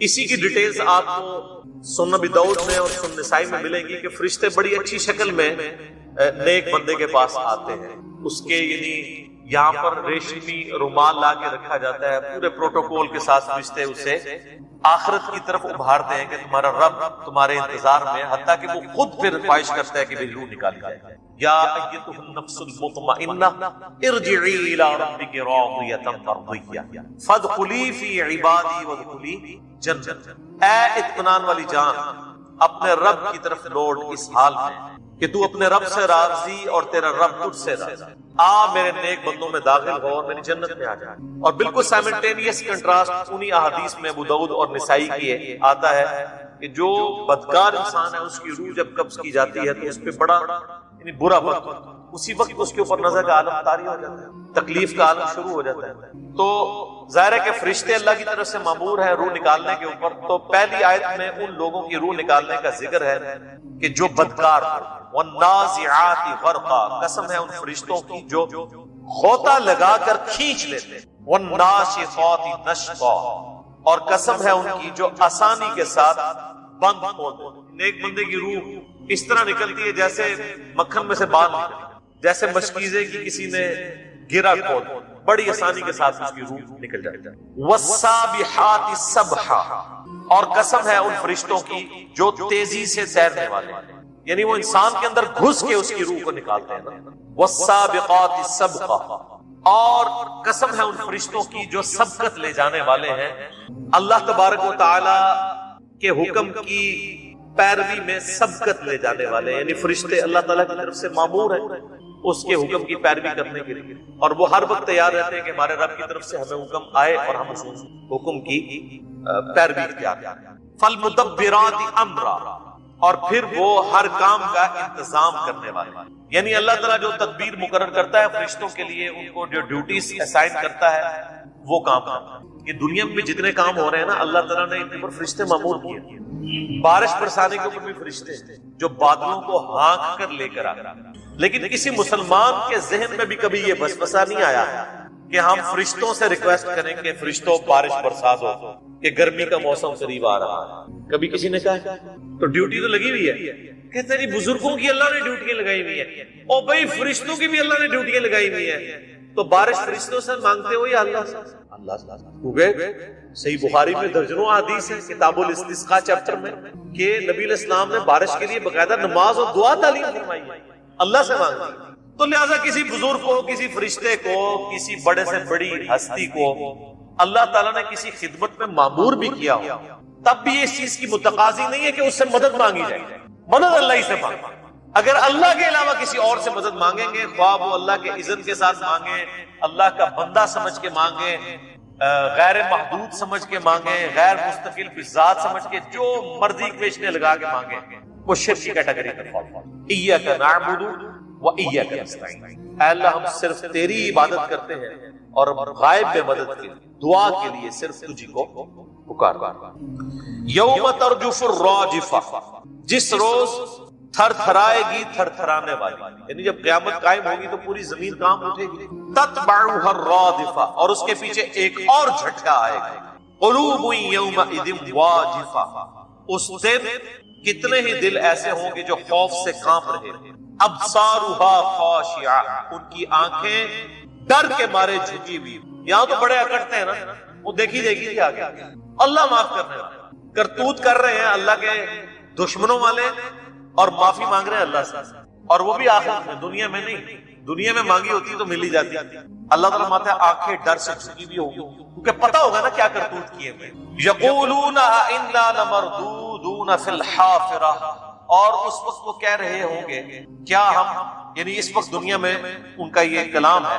اسی کی ڈیٹیلز آپ کو سنن ابی داؤد میں اور سنن نسائی میں ملیں گی کہ فرشتے بڑی اچھی شکل میں نیک بندے کے پاس آتے ہیں، اس کے یعنی یہاں پر ریشمی رومال لا کے رکھا جاتا ہے، پورے پروٹوکول کے ساتھ فرشتے اسے آخرت کی طرف ابھارتے ہیں کہ تمہارا رب تمہارے انتظار میں، حتیٰ کہ وہ خود پھر خواہش کرتا ہے کہ میری روح نکالی جائے۔ یا ایتھا النفس المطمئنہ ارجعی الی ربک راضیۃ مرضیہ فادخلی فی عبادی وادخلی جنتی۔ اے اطمینان والی جان، اپنے رب کی طرف لوٹ اس حال میں کہ تو اپنے رب سے راضی اور تیرا رب تجھ سے راضی، آ میرے نیک بندوں میں داخل ہو اور میری جنت میں آ جائے۔ اور بالکل سائملٹینیس کنٹراسٹ انہی احادیث میں ابو داؤد اور نسائی کی آتا ہے کہ جو بدکار انسان ہے اس کی روح جب قبض کی جاتی ہے تو اس پہ بڑا یعنی برا وقت، اسی وقت اس کے اوپر نظر کا عالم طاری ہو جاتا ہے، تکلیف کا عالم شروع ہو جاتا ہے۔ تو ظاہر ہے کہ فرشتے اللہ کی طرف سے مامور ہیں روح نکالنے کے اوپر۔ تو پہلی آیت میں ان لوگوں کی روح نکالنے کا ذکر ہے کہ جو بدکار ہو، والنازعات غرقا، قسم ہے ان فرشتوں کی جو غوطہ لگا کر کھینچ لیتے، والناشطات نشطا، اور قسم ہے ان کی جو آسانی کے ساتھ بند کھول دیتے۔ نیک بندے کی روح اس طرح نکلتی ہے جیسے مکھن میں سے بال نکلتی، جیسے مشکیزے کی کسی نے گرا کھول، بڑی آسانی کے ساتھ اس کی روح نکل جاتی ہے۔ والسابحات سبحا، اور قسم ہے ان فرشتوں کی جو تیزی سے تیرنے والے ہیں، یعنی وہ انسان کے اندر گھس کے اس کی روح کو نکالتے ہیں نا۔ والسابقات سبقا، اور قسم ہے ان فرشتوں کی جو سبقت لے جانے والے ہیں، اللہ تبارک و تعالی کے حکم کی پیروی میں سبقت لے جانے والے، یعنی فرشتے اللہ تعالیٰ کی طرف سے مامور ہیں اس کے حکم کی پیروی کرنے کے لیے، اور وہ ہر وقت تیار رہتے ہیں کہ ہمارے رب کی طرف سے ہمیں حکم آئے اور ہم اس حکم کی پیروی اختیار کریں۔ فالمدبرات امرا، اور پھر وہ ہر کام کا انتظام کرنے والے، یعنی اللہ تعالیٰ جو تدبیر مقرر کرتا ہے فرشتوں کے لیے، ان کو جو ڈیوٹیز اسائن کرتا ہے وہ کام کرتا ہے۔ یہ دنیا میں جتنے کام ہو رہے ہیں نا، اللہ تعالیٰ نے ان کے اوپر فرشتے مامور کیے۔ بارش برسانے کے اوپر بھی فرشتے جو بادلوں کو ہانک کر لے کر آ، لیکن کسی مسلمان کے ذہن میں بھی کبھی یہ وسوسہ نہیں آیا کہ ہم فرشتوں سے ریکویسٹ کریں کہ فرشتوں بارش برسا دو کہ گرمی کا موسم قریب آ رہا ہے۔ کبھی کسی نے کہا تو ڈیوٹی تو لگی ہوئی ہے، کہتے ہیں بزرگوں کی اللہ نے ڈیوٹیاں لگائی ہوئی ہیں، اور بھائی فرشتوں کی بھی اللہ نے ڈیوٹیاں لگائی ہوئی ہیں، تو بارش فرشتوں سے مانگتے ہو یا اللہ سے؟ اللہ سے۔ کیونکہ صحیح بخاری میں درجنوں حدیث ہے کتاب الاستسقاء چیپٹر میں کہ نبی علیہ السلام نے بارش کے لیے باقاعدہ نماز اور دعا تعلیم فرمائی ہے، اللہ سے مانگی۔ تو لہٰذا کسی بزرگ کو، کسی فرشتے کو، کسی بڑے سے بڑی ہستی کو اللہ تعالیٰ نے کسی خدمت میں مامور بھی کیا ہو، تب بھی اس چیز کی متقاضی نہیں ہے کہ اس سے مدد مانگی جائے۔ مدد اللہ ہی سے مانگے، اگر اللہ کے علاوہ کسی اور سے مدد مانگیں گے، خواہ وہ اللہ کے اذن کے ساتھ مانگیں، اللہ کا بندہ سمجھ کے مانگیں، غیر محدود سمجھ کے مانگیں، غیر مستقل بذات سمجھ کے جو مرضی پیشنے لگا کے مانگیں، وہ شرک کی کیٹیگری میں فال۔ ایاک نعبد و ایاک نستعین، اے اللہ ہم صرف تیری عبادت کرتے ہیں اور غائب میں مدد کے دعا کے لیے صرف تجھی کو پکار. یوم ترجف الراجفہ، جس روز تھر تھرائے گی تھر تھرانے والی، یعنی جب قیامت قائم ہوگی تو پوری زمین کام اٹھے گی. تتبعها الرادفہ، اور اس کے پیچھے ایک اور جھٹکا آئے گا. قلوب یومئذ واجفہ، اس دن کتنے ہی دل ایسے ہوں گے جو خوف سے کانپ رہے ہیں. ابصارها خاشعہ، ان کی آنکھیں ڈر کے مارے جھکی ہوئی. یہاں تو بڑے اکڑتے ہیں نا، وہ دیکھی دے گی کیا کیا اللہ معاف کرنے والا، کرتوت کر رہے ہیں اللہ کے دشمنوں والے اور معافی مانگ رہے ہیں اللہ سے، اور وہ بھی آخرت میں، دنیا میں نہیں. دنیا میں مانگی ہوتی تو مل ہی جاتی. اللہ تعالیٰ ماتا ہے آنکھیں ڈر سے جھکی بھی ہوگی کیونکہ پتا ہوگا نا کیا کرتوت کیے ہوئے. یقولون انا لمردودون فی الحافرہ، اور اس وقت وہ کہہ رہے ہوں گے کیا ہم، یعنی اس وقت دنیا میں ان کا یہ کلام ہے،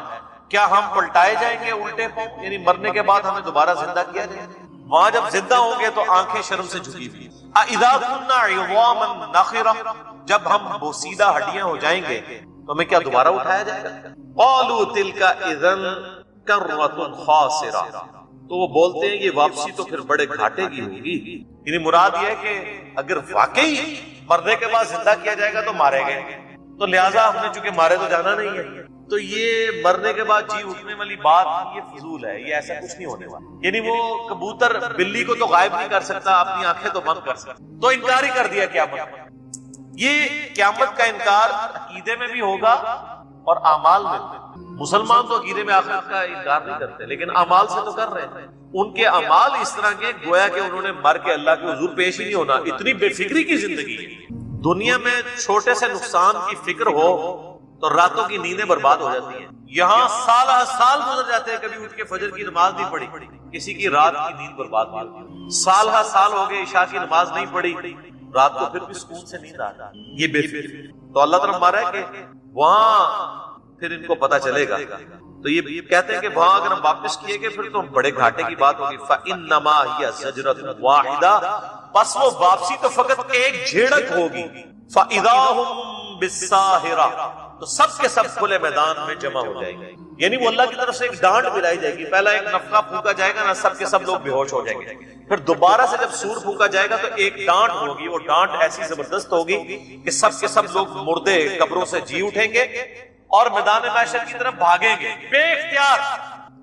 کیا ہم پلٹائے جائیں گے الٹے پاؤں، یعنی مرنے کے بعد ہمیں دوبارہ زندہ کیا جائے. وہاں جب زندہ ہوں گے تو آنکھیں شرم سے جھکی ہوئی. اذا كنا عظاما نخرہ، جب ہم بوسیدہ ہڈیاں ہو جائیں گے تو ہمیں کیا دوبارہ اٹھایا جائے گا. قالوا تلك اذا کرۃ خاسرہ، تو وہ بولتے ہیں یہ واپسی تو پھر بڑے گھاٹے کی ہوگی. یعنی مراد یہ ہے کہ اگر واقعی مرنے کے بعد زندہ کیا جائے گا تو مارے گئے، تو لہٰذا ہم نے چونکہ مارے تو جانا نہیں ہے، تو یہ مرنے کے بعد جی اٹھنے والی بات یہ فضول ہے، یہ ایسا کچھ نہیں ہونے والا. یعنی وہ کبوتر بلی کو تو غائب نہیں کر سکتا، اپنی آنکھیں تو بند کر سکتا، تو انکار ہی کر دیا قیامت. یہ قیامت کا انکار عقیدے میں بھی ہوگا اور اعمال میں بھی. مسلمان تو عقیدے میں آخرت کا انکار نہیں کرتے لیکن اعمال سے تو کر رہے ہیں. ان کے اعمال اس طرح کے گویا کہ انہوں نے مر کے اللہ کے حضور پیش ہی نہیں ہونا. اتنی بے فکری کی زندگی، دنیا میں چھوٹے سے نقصان کی فکر ہو تو راتوں کی نیندیں برباد ہو جاتی ہیں. یہاں سالہ سال گزر جاتے ہیں، کبھی اٹھ کے فجر کی نماز نہیں پڑھی، کسی کی رات کی نیند برباد نہیں ہوتی. سالہ سال ہو گئے عشاء کی نماز نہیں پڑھی، رات کو پھر بھی سکون سے نیند آتا. یہ بے فکری. تو اللہ تعالیٰ ہمارا ہے کہ وہاں پھر ان کو پتا چلے گا. تو یہ کہتے ہیں کہ وہاں اگر ہم واپس کیے گئے پھر تو بڑے گھاٹے کی بات ہوگی. فَإِنَّمَا هِيَ زَجْرَةٌ وَاحِدَةٌ، بس وہ واپسی تو فقط ایک جھڑک ہوگی. فَإِذَا هُمْ بِالسَّاهِرَةِ، تو سب کے سب کھلے میدان میں جمع ہو جائیں گے. یعنی وہ اللہ کی طرف سے ایک ڈانٹ ملائی جائے گی. پہلا ایک نفخہ پھونکا جائے گا نا، سب کے سب لوگ بے ہوش ہو جائیں گے. پھر دوبارہ سے جب سور پھونکا جائے گا تو ایک ڈانٹ ہوگی. وہ ڈانٹ ایسی زبردست ہوگی کہ سب کے سب لوگ مردے قبروں سے جی اٹھیں گے اور میدان محشر کی طرف بھاگیں گے بے اختیار.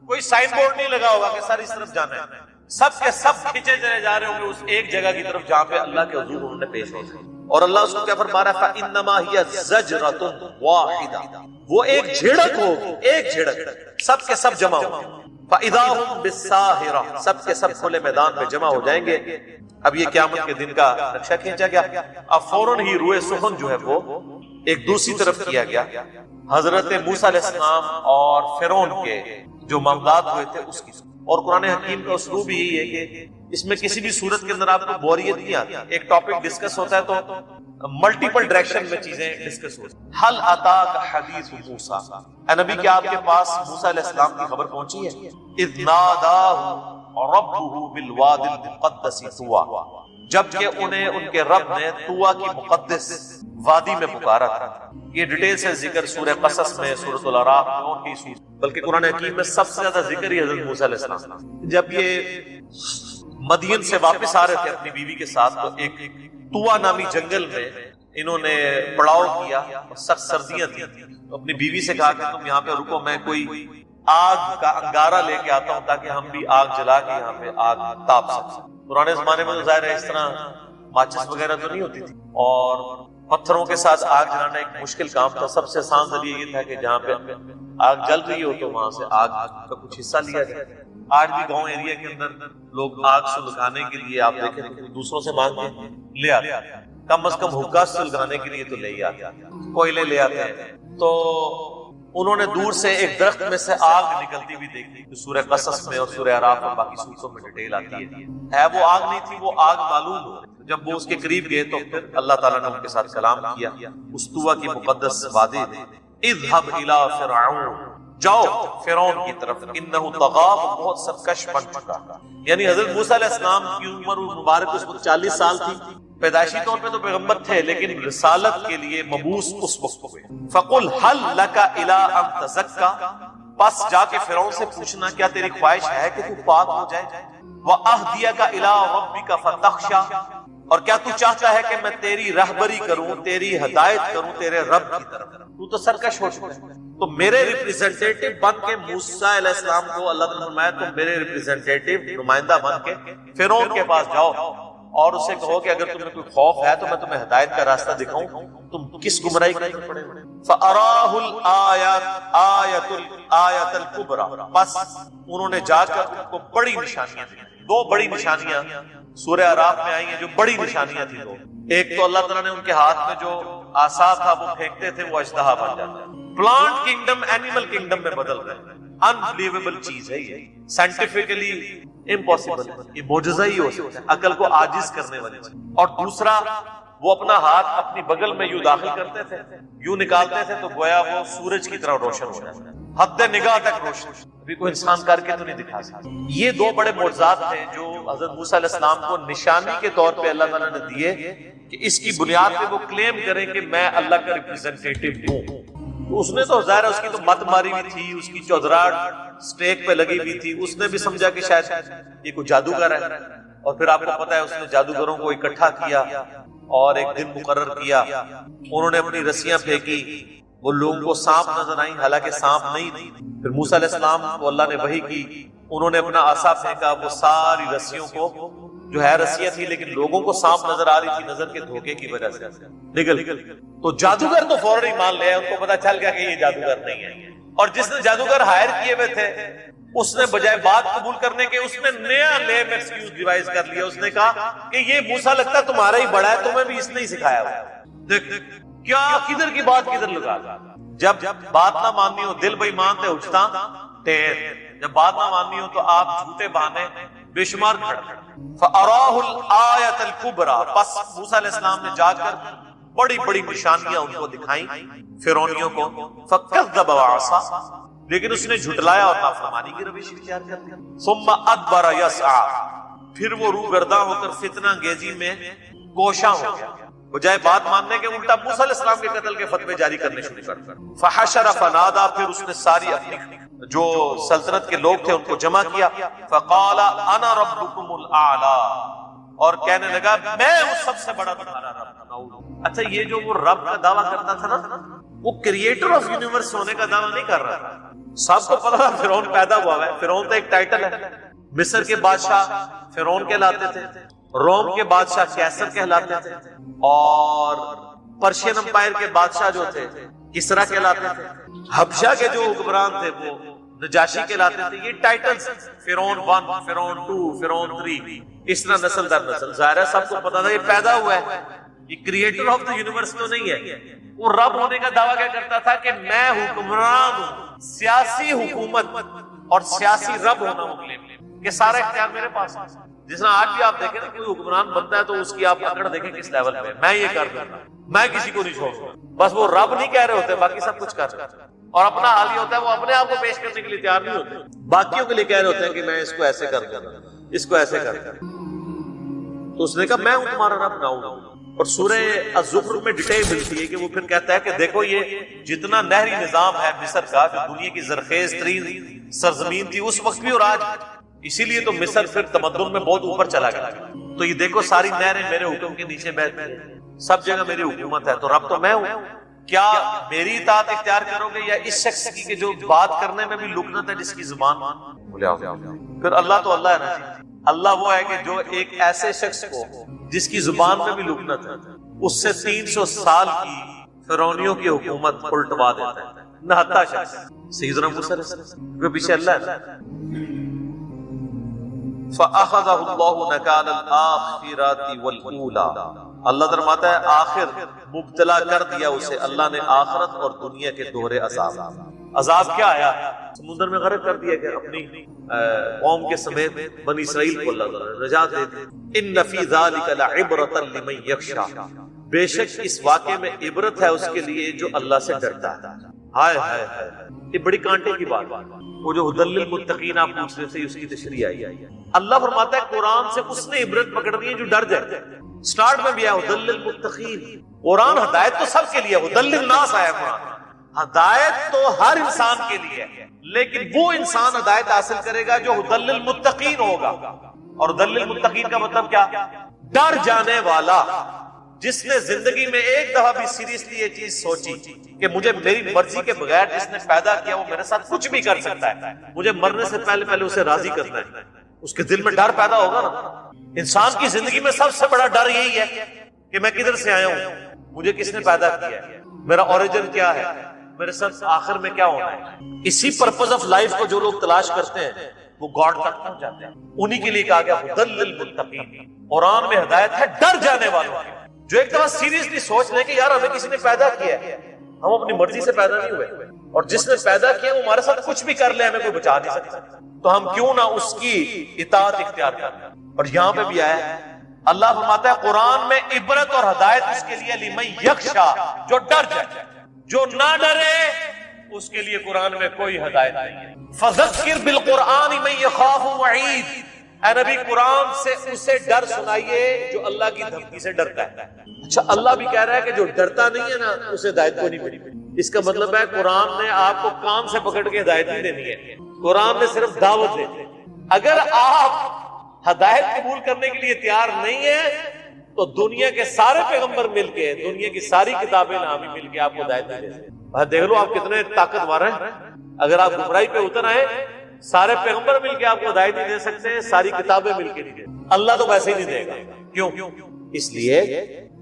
کوئی سائن بورڈ نہیں لگا ہوگا کہ سر اس طرف جانا ہے، سب کے سب کھینچے چلے جا رہے ہوں گے اس ایک جگہ کی طرف جہاں پہ اللہ کے حضور انہوں نے پیش ہو. اور اللہ اس کو کیا فرما رہا ہے؟ فَإِنَّمَا هِيَ زَجْرَةٌ وَاحِدَةٌ، وہ ایک جھڑک ہوگی، ایک جھڑک، سب کے سب جمع ہوں گے. فَإِذَا هُمْ بِالسَّاهِرَةِ، سب کے سب کھلے میدان میں جمع ہو جائیں گے. اب یہ قیامت کے دن کا نقشہ کھینچا گیا. اب فوراً ہی روئے سخن جو ہے وہ ایک دوسری طرف کیا گیا. حضرت موسیٰ علیہ السلام اور فرعون کے جو معاملات ہوئے تھے اس کی. اور قرآن حکیم کا اسلوب یہی ہے کہ اس میں کسی بھی صورت کے اندر آپ کو بوریت نہیں آتی. ایک ٹاپک ڈسکس ہوتا ہے تو ملٹیپل ڈائریکشن میں چیزیں ڈسکس ہوتی ہیں. حل اتاک حدیث موسیٰ، اے نبی کیا آپ کے پاس موسیٰ علیہ السلام کی خبر پہنچی ہے؟ اذ ناداہ ربہ بالواد المقدس طویٰ، جبکہ انہیں ان کے رب نے طویٰ کی مقدس وادی میں پکارا تھا. یہ ڈیٹیل سے ذکر سورہ قصص میں، سورۃ الاعراف میں اور کئی سورۃ، بلکہ قرآن حکیم میں سب سے زیادہ ذکر ہی حضرت موسیٰ علیہ السلام. جب یہ مدین سے واپس آ رہے تھے اپنی بیوی کے ساتھ تو ایک طویٰ نامی جنگل میں انہوں نے پڑاؤ کیا اور سخت سردیاں تھیں. اپنی بیوی سے کہا کہ تم یہاں پہ رکو، میں کوئی آگ کا انگارہ لے کے آتا ہوں تاکہ ہم بھی آگ جلا کے یہاں پہ آگ تاپ سکیں. پرانے زمانے میں تو ظاہر ہے اس طرح ماچس وغیرہ تو نہیں ہوتی تھی اور پتھروں کے ساتھ آگ جلانا ایک مشکل کام تھا. سب سے آسان ذریعہ یہ تھا کہ جہاں پہ آگ جل رہی ہو تو وہاں سے آگ کا کچھ حصہ لیا جائے. آج بھی گاؤں ایریا کے اندر لوگ آگ سلگانے کے لیے آپ دیکھیں دوسروں سے مانگ کے لے آتے ہیں، کم از کم حقہ سلگانے کے لیے تو لے ہی آتے ہیں، کوئلے لے آتے ہیں. تو انہوں نے دور سے ایک درخت میں سے آگ نکلتی ہوئی دیکھی جو سورہ قصص میں اور سورہ اعراف اور باقی سورتوں میں ڈیٹیل آتی ہے. وہ آگ نہیں تھی، وہ آگ معلوم ہو. جب وہ اس کے قریب گئے تو پھر اللہ تعالیٰ نے ان کے ساتھ کلام کیا اس طویٰ کی مقدس وادی میں. اذهب الى فرعون، جاؤ فرعون کی طرف، انہ طغی، بہت سرکش بن چکا. یعنی حضرت موسیٰ علیہ السلام کی عمر مبارک اس وقت 40 سال تھی. پیدائشی طور پہ تو پیغمبر تھے لیکن رسالت کے لیے مبعوث اس وقت ہوئے. فقل هل لك الى ان تزکا، پس جا کے فرعون سے پوچھنا کیا تیری خواہش ہے کہ تو پاک ہو جائے. وَأَهْدِيَكَ إِلَىٰ رَبِّكَ فَتَخْشَىٰ، اور کیا تو چاہتا ہے کہ میں تیری رہبری کروں، تیری ہدایت کروں تیرے رب کی طرف؟ تو سرکش ہو چکا ہے، تو میرے ریپریزنٹیٹو بن کے موسیٰ علیہ السلام کو اللہ نے فرمایا تم میرے ریپریزنٹیٹو نمائندہ بن کے فرعون کے پاس جاؤ اور اسے کہو کہ اگر تمہیں کوئی خوف ہے تو میں تمہیں ہدایت کا راستہ دکھاؤں، تم کس گمراہی کے اندر پڑے ہوئے؟ فَأَرَاهُ الْآيَةَ الْكُبْرَى، بس انہوں نے جا کر ان کو بڑی نشانیاں دی، دو بڑی نشانیاں سورہ اعراف میں آئی ہیں جو بڑی نشانیاں تھیں دو۔ ایک تو اللہ تعالیٰ نے ان کے ہاتھ میں جو عصا تھا وہ پھینکتے تھے وہ اژدہا بن جاتا ہے، پلانٹ کنگڈم اینیمل کنگڈم میں بدل گئے، انبلیویبل چیز ہے یہ، سائنٹیفکلی امپاسبل، یہ معجزہ ہی ہو سکتا ہے، عقل کو عاجز کرنے والی چیز۔ اور دوسرا وہ اپنا ہاتھ اپنی بغل میں یوں داخل کرتے تھے، یوں نکالتے تھے تو گویا وہ سورج کی طرح روشن ہو جاتا ہے، حد نگاہ تک روشن، ابھی کوئی انسان کر کے تو نہیں دکھا سکتا۔ یہ دو بڑے معجزات تھے جو حضرت موسیٰ علیہ السلام کو نشانی کے طور پہ اللہ تعالیٰ نے دیے کہ اس کی بنیاد پہ وہ کلیم کریں کہ میں اللہ کا ریپریزنٹیٹو ہوں۔ تو اس نے تو ظاہر ہے اس کی تو مت ماری بھی تھی، اس کی چودراہٹ سٹیک پہ لگی ہوئی تھی، اس نے بھی سمجھا کہ شاید یہ کوئی جادوگر ہے، اور پھر آپ کو پتا ہے اس نے جادوگروں کو اکٹھا کیا اور ایک دن مقرر کیا، انہوں نے اپنی رسیاں پھینکی، وہ لوگوں کو سانپ نظر آئیں حالانکہ سانپ نہیں تھی، پھر موسیٰ علیہ السلام کو اللہ نے وحی کی، انہوں نے اپنا عصا پھینکا، وہ ساری رسیوں کو جو ہے رسیاں تھی لیکن لوگوں کو سانپ نظر آ رہی تھی، نظر کے دھوکے کی وجہ سے نکل گئی۔ تو جادوگر تو فوراً ہی مان لیا، ان کو پتا چل گیا کہ یہ جادوگر نہیں ہے، اور جس نے جادوگر ہائر کیے ہوئے تھے اس نے بجائے بات قبول کرنے کے اس نے نیا لیم ایکسکیوز ڈیوائز کر لیا، اس نے کہا کہ یہ موسیٰ لگتا ہے تمہارا ہی بڑا ہے، تمہیں بھی اس نے ہی سکھایا ہوا۔ دیکھ کیا کدھر کی بات کدھر لگا، جب بات نہ ماننی ہو دل بے ایمان تے اٹھتا ٹیر، جب بات نہ ماننی ہو تو آپ جھوٹے بہانے بے شمار کھڑے۔ فَأَرَاهُ الْآيَةَ الْكُبْرَى، پس موسیٰ علیہ السلام نے جا کر بڑی بڑی نشانیاں ان کو دکھائیں فرعونیوں کو، فَكَذَّبَ وَعَصَىٰ، لیکن اس نے جھٹلایا اور نافرمانی کی روش اختیار کر دی۔ ثُمَّ أَدْبَرَ يَسْعَىٰ، پھر وہ روگرداں ہو کر فتنہ انگیزی میں کوشاں ہو گیا، بجائے بات ماننے کے الٹا موسیٰ علیہ السلام کے قتل کے فتوے جاری کرنے شروع کر دیا۔ فحشر فنادا، پھر اس نے ساری اپنی جو سلطنت کے لوگ تھے ان کو جمع کیا، فقال انا ربکم الاعلی، اور کہنے لگا میں ہوں سب سے بڑا تمہارا رب۔ اچھا یہ جو وہ رب کا دعویٰ کرتا تھا نا، وہ کریٹر آف یونیورس ہونے کا دعویٰ نہیں کر رہا تھا، سب کو پتا تھا فرعون پیدا ہوا ہے، فرعون تو ایک ٹائٹل ہے، مصر کے بادشاہ فرعون کہلاتے تھے، روم کے بادشاہ کیسر کہلاتے تھے، اور پرشین امپائر کے بادشاہ جو تھے کسرا کہلاتے تھے، حبشہ کے جو حکمران تھے وہ نجاشی کہلاتے تھے۔ یہ ٹائٹلز فرعون 1، فرعون 2، فرعون 3، اس طرح نسل در نسل، ظاہر ہے سب کو پتا تھا یہ پیدا ہوا ہے، یہ کریٹر آف دا یونیورس تو نہیں ہے۔ وہ رب ہونے کا دعویٰ کیا کرتا تھا کہ میں حکمران ہوں، سیاسی حکومت اور سیاسی رب ہونا مطلب کہ سارا اختیار میرے پاس ہے۔ جس طرح آج بھی آپ دیکھیں نا کوئی حکمران بنتا ہے تو اس کی آپ اکڑ دیکھیں کس لیول پہ، میں یہ کر دوں گا، میں کسی کو نہیں چھوڑوں، بس وہ رب نہیں کہہ رہے ہوتے، باقی سب کچھ کر رہے ہوتے، اور اپنا حال یہ ہوتا ہے وہ اپنے آپ کو پیش کرنے کے لیے تیار نہیں ہوتے، باقیوں کے لیے کہہ رہے ہوتے ہیں کہ میں اس کو ایسے کر دوں گا، اس کو ایسے کر دوں گا۔ تو اس نے کہا میں ہوں تمہارا رب نہ ہوں، اور سورہ الزخرف میں ڈیٹیل ملتی ہے کہ وہ پھر کہتا ہے کہ دیکھو یہ جتنا نہری نظام ہے مصر کا، جو دنیا کی زرخیز ترین سرزمین تھی اس وقت بھی اور آج، اسی لیے تو مصر پھر تمدن میں بہت اوپر چلا گیا۔ تو یہ دیکھو ساری نہریں میرے حکم کے نیچے بہتی ہیں، سب جگہ میری حکومت ہے، تو رب تو میں ہوں، کیا میری اطاعت اختیار کرو گے یا اس شخص کی کہ جو بات کرنے میں بھی لکنت ہے جس کی زبان؟ پھر اللہ تو اللہ ہے نا، اللہ وہ ہے کہ جو ایک ایسے شخص کو جس کی زبان میں بھی لکنت ہے اس سے 300 سال کی فرعونیوں کی حکومت الٹوا دیتا ہے، نہتا شخص سیدنا موسیٰ علیہ السلام کے پیچھے اللہ ہے۔ فَأَخَذَهُ اللَّهُ نَكَالَ الْآخِرَةِ وَالْأُولَى، اللہ فرماتا ہے آخر مبتلا کر دیا اسے اللہ نے آخرت اور دنیا کے دوہرے عذاب۔ عذاب کیا آیا؟ سمندر میں غرق کر دیا کہ اپنی قوم کے سمیت بنی اسرائیل کو اللہ تعالی نجات دے دی۔ ان فی ذلک لعبرۃ لمن یخشی، بے شک اس واقعے میں عبرت ہے اس کے لیے جو اللہ سے ڈرتا ہے۔ ہائے ہائے ہائے، یہ بڑی کانٹے کی بات، وہ جو ہدی للمتقین آپ پوچھ رہے تھے اس کی تشریح آئی۔ اللہ فرماتا ہے قرآن سے اس نے عبرت پکڑنی ہے جو ڈر جائے۔ سٹارٹ میں بھی ہے ہدی للمتقین، قرآن ہدایت تو سب کے لیے، ہدی للناس آیا قرآن، ہدایت تو ہر انسان کے لیے ہے، لیکن وہ انسان ہدایت حاصل کرے گا جو ہدی للمتقین ہوگا۔ اور ذل للمتقین کا مطلب کیا؟ ڈر جانے والا، جس نے زندگی میں ایک دفعہ بھی سیریسلی یہ چیز سوچی کہ مجھے میری مرضی کے بغیر جس نے پیدا کیا وہ میرے ساتھ کچھ بھی کر سکتا ہے، مجھے مرنے سے پہلے اسے راضی کرنا ہے، اس کے دل میں ڈر پیدا ہوگا نا۔ انسان کی زندگی میں سب سے بڑا ڈر یہی ہے کہ میں کدھر سے آیا ہوں، مجھے کس نے پیدا کیا ہے، میرا اوریجن کیا ہے، میرے ساتھ آخر میں کیا ہونا ہے۔ اسی پرپز آف لائف کو جو لوگ تلاش کرتے ہیں وہ گاڈ تک پہنچ جاتے ہیں۔ انہی کے لیے کہا گیا ہدی للمتقین، قرآن میں ہدایت ہے ڈر جانے والوں کی، جو ایک دفعہ سیریسلی سوچ لیں کہ یار ہمیں کسی نے پیدا کیا ہے، ہم اپنی مرضی سے پیدا نہیں ہوئے، اور جس نے پیدا کیا وہ ہمارے ساتھ کچھ بھی کر لے ہمیں کوئی بچا نہیں سکتا، تو ہم کیوں نہ اس کی اطاعت اختیار کریں۔ اور یہاں پہ بھی آیا ہے، اللہ فرماتا ہے قرآن میں عبرت اور ہدایت اس کے لیے لمن یخشا، جو ڈر جائے، جو نہ ڈرے اس کے لیے قرآن میں کوئی ہدایت نہیں ہے۔ فذکر بالقرآن من یخاف وعید، اے نبی قرآن سے اسے ڈر سنائیے جو اللہ کی دھمکی سے ڈرتا ہے۔ اچھا اللہ بھی کہہ رہا ہے کہ جو ڈرتا نہیں ہے نا اسے ہدایت کو نہیں ملی۔ اس کا مطلب ہے قرآن نے آپ کو کان سے پکڑ کے ہدایت نہیں دینی ہے، قرآن نے صرف دعوت دینی ہے۔ اگر آپ ہدایت قبول کرنے کے لیے تیار نہیں ہے تو دنیا کے سارے پیغمبر مل کے، دنیا کی ساری کتابیں نامی مل کے آپ کو ہدایت نہیں دے سکتے۔ دیکھ لو آپ کتنے طاقتور ہیں، اگر آپ گمراہی پہ اتر آئے سارے پیغمبر مل کے آپ کو ہدایت نہیں دے سکتے، ساری کتابیں مل کے نہیں دے سکتے، اللہ تو ویسے ہی نہیں دے گا۔ کیوں؟ اس لیے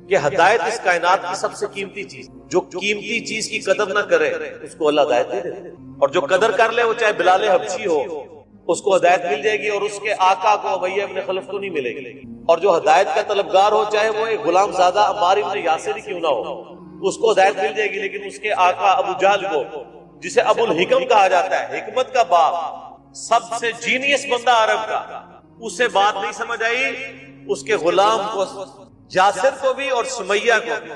کہ ہدایت اس کائنات کی سب سے قیمتی چیز، جو قیمتی چیز کی قدر نہ کرے اس کو اللہ ہدایت نہیں دے، اور جو قدر کر لے وہ چاہے بلال حبشی ہو اس کو ہدایت مل جائے گی، اور اس کے آقا کو امیہ ابن خلف کو نہیں ملے گی۔ اور جو ہدایت کا طلبگار ہو چاہے وہ ایک غلام زادہ عمار ابن یاسر کیوں نہ ہو اس کو ہدایت مل جائے گی، لیکن اس کے آقا ابو جہل کو، جسے ابو الحکم کہا جاتا ہے، حکمت کا باپ، سب سے جینیس بندہ عرب کا، اسے بات نہیں سمجھ آئی، اس کے غلام کو، یاسر کو بھی اور سمیہ کو بھی،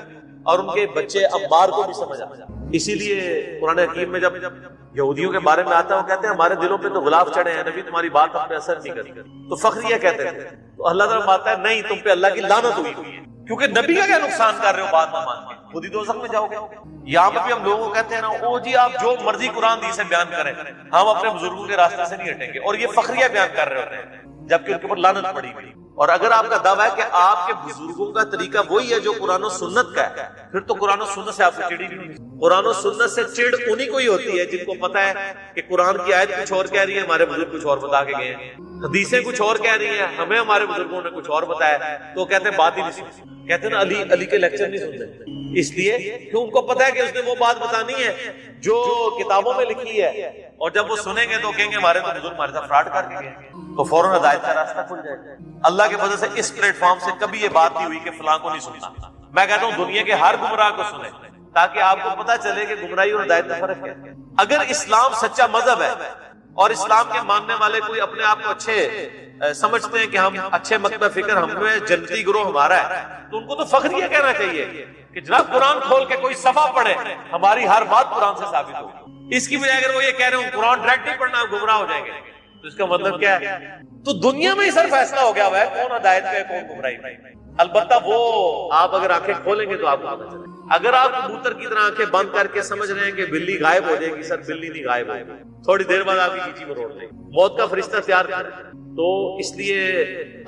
اور ان کے بچے عمار کو بھی سمجھ آیا۔ اسی لیے قرآن حکیم میں جب یہودیوں کے بارے میں آتا ہے وہ کہتے ہیں ہمارے دلوں پہ تو غلاف چڑھے ہیں، نبی تمہاری بات ہم پہ اثر نہیں کرتی، تو فخریہ کہتے ہیں، تو اللہ تعالیٰ فرماتا ہے نہیں، تم پہ اللہ کی لعنت ہوئی ہے، کیونکہ نبی کا کیا نقصان کر رہے ہو بات نہ مان کے، خود ہی دوزخ میں جاؤ گے۔ یہاں پہ بھی ہم لوگوں کو کہتے ہیں نا او جی آپ جو مرضی قرآن دی سے بیان کریں، ہم اپنے بزرگوں کے راستے سے نہیں ہٹیں گے، اور یہ فخریہ بیان کر رہے ہوتے ہیں جبکہ ان کے اوپر لعنت پڑی ہوئی۔ اور اگر آپ کا دعویٰ ہے کہ آپ کے بزرگوں کا طریقہ وہی ہے جو قرآن و سنت کا ہے، پھر تو قرآن و سنت سے آپ کو چڑی نہیں۔ قرآن و سنت سے چڑ انہی کو ہی ہوتی ہے جن کو پتا ہے کہ قرآن کی آیت کچھ اور کہہ رہی ہے، ہمارے بزرگ کچھ اور بتا کے گئے ہیں، حدیثیں کچھ اور کہہ رہی ہیں، ہمیں ہمارے بزرگوں نے کچھ اور بتایا، تو کہتے ہیں بات ہی نہیں سنتے، کہتے ہیں نا علی کے لیکچر نہیں سنتے، اس لیے کہ ان کو پتا ہے کہ اس نے وہ بات بتانی ہے جو کتابوں میں لکھی ہے، اور جب وہ سنیں گے تو کہیں گے ہمارے تو بزرگ ہمارے ساتھ فراڈ کر کے گئے، تو فوراً ہدایت کا راستہ کھل جائے گا۔ اللہ کے فضل سے اس پلیٹ فارم سے کبھی یہ بات نہیں ہوئی کہ فلاں کو نہیں سننا۔ میں کہتا ہوں دنیا کے ہر گمراہ کو سنیں تاکہ آپ کو پتا چلے کہ گمراہی اور ہدایت میں فرق ہے۔ اگر اسلام سچا مذہب ہے اور اسلام کے ماننے والے کوئی اپنے آپ کو اچھے سمجھتے ہیں کہ ہم اچھے مکتب فکر، ہم میں جنتی گروہ ہمارا ہے، تو ان کو تو فخریہ کہنا چاہیے کہ جناب قرآن کھول کے کوئی صفحہ پڑھے، ہماری ہر بات قرآن سے ثابت ہوگی۔ اس کی بجائے اگر وہ یہ کہہ رہے ہوں قرآن ڈائریکٹ نہیں پڑھنا گمراہ ہو جائیں گے، تو اس کا مطلب کیا ہے؟ تو دنیا میں ہی سر فیصلہ ہو گیا ہوا ہے کون ہدایت پہ کون گمراہی پہ۔ البتہ وہ آپ اگر آنکھیں کھولیں گے تو آپ کو پتہ چلے۔ اگر آپ کبوتر کی طرح آنکھیں بند کر کے سمجھ رہے ہیں کہ بلی غائب ہو جائے گی، سر بلی نہیں غائب ہوگی، تھوڑی دیر بعد آپ کی چیچی میں روڑ دے گی، موت کا فرشتہ تیار کر، تو اس لیے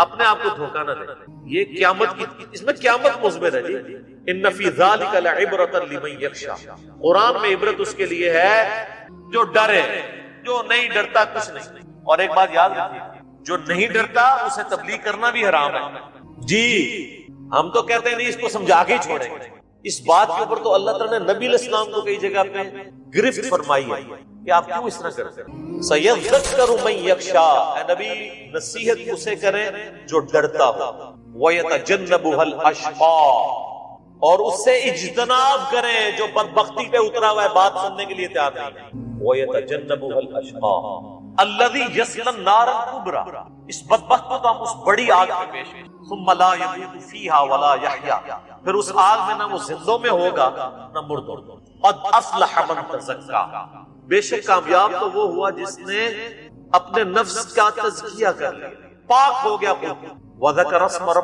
اپنے آپ کو دھوکہ نہ دیں۔ یہ قیامت کی، اس میں قیامت مضمر ہے جی، ان فی ذلک لعبرۃ لمن یخشی، قرآن میں عبرت اس کے لیے ہے جو ڈرے، جو نہیں ڈرتا کچھ نہیں۔ اور ایک بات یاد رکھیے، جو نہیں ڈرتا اسے تبلیغ کرنا بھی حرام ہے جی۔ ہم تو کہتے ہیں نہیں اس کو سمجھا کے ہی چھوڑیں گے، اس بات کے اوپر تو اللہ تعالیٰ نے نبی علیہ السلام کو کئی جگہ پہ گرفت فرمائی ہے کہ آپ کیوں اس طرح کرتے ہیں۔ سَيَذَّكَّرُ مَن يَخْشَىٰ، اے نبی نصیحت اسے کریں جو ڈرتا ہو، وَيَتَجَنَّبُهَا الْأَشْقَىٰ، اور اس سے اجتناب کریں جو بدبختی پہ اترا ہوا ہے، بات سننے کے لیے تیار نہیں۔ وَيَتَجَنَّبُهَا الْأَشْقَىٰ الَّذِي يَصْلَى النَّارَ الْكُبْرَىٰ، اس بدبخت کو تو ہم اس بڑی آگ میں پیش کریں، ثُمَّ لَا يَمُوتُ فِيهَا وَلَا يَحْيَىٰ، پھر اس آگ میں نہ وہ زندوں میں ہوگا نہ مردوں۔ قَدْ أَفْلَحَ مَن تَزَكَّىٰ، بے شک کامیاب تو وہ ہوا جس نے اپنے نفس کا تزکیہ کر لیا، پاک ہو گیا خود، وَذَكَرَ اسْمَ رَبِّهِ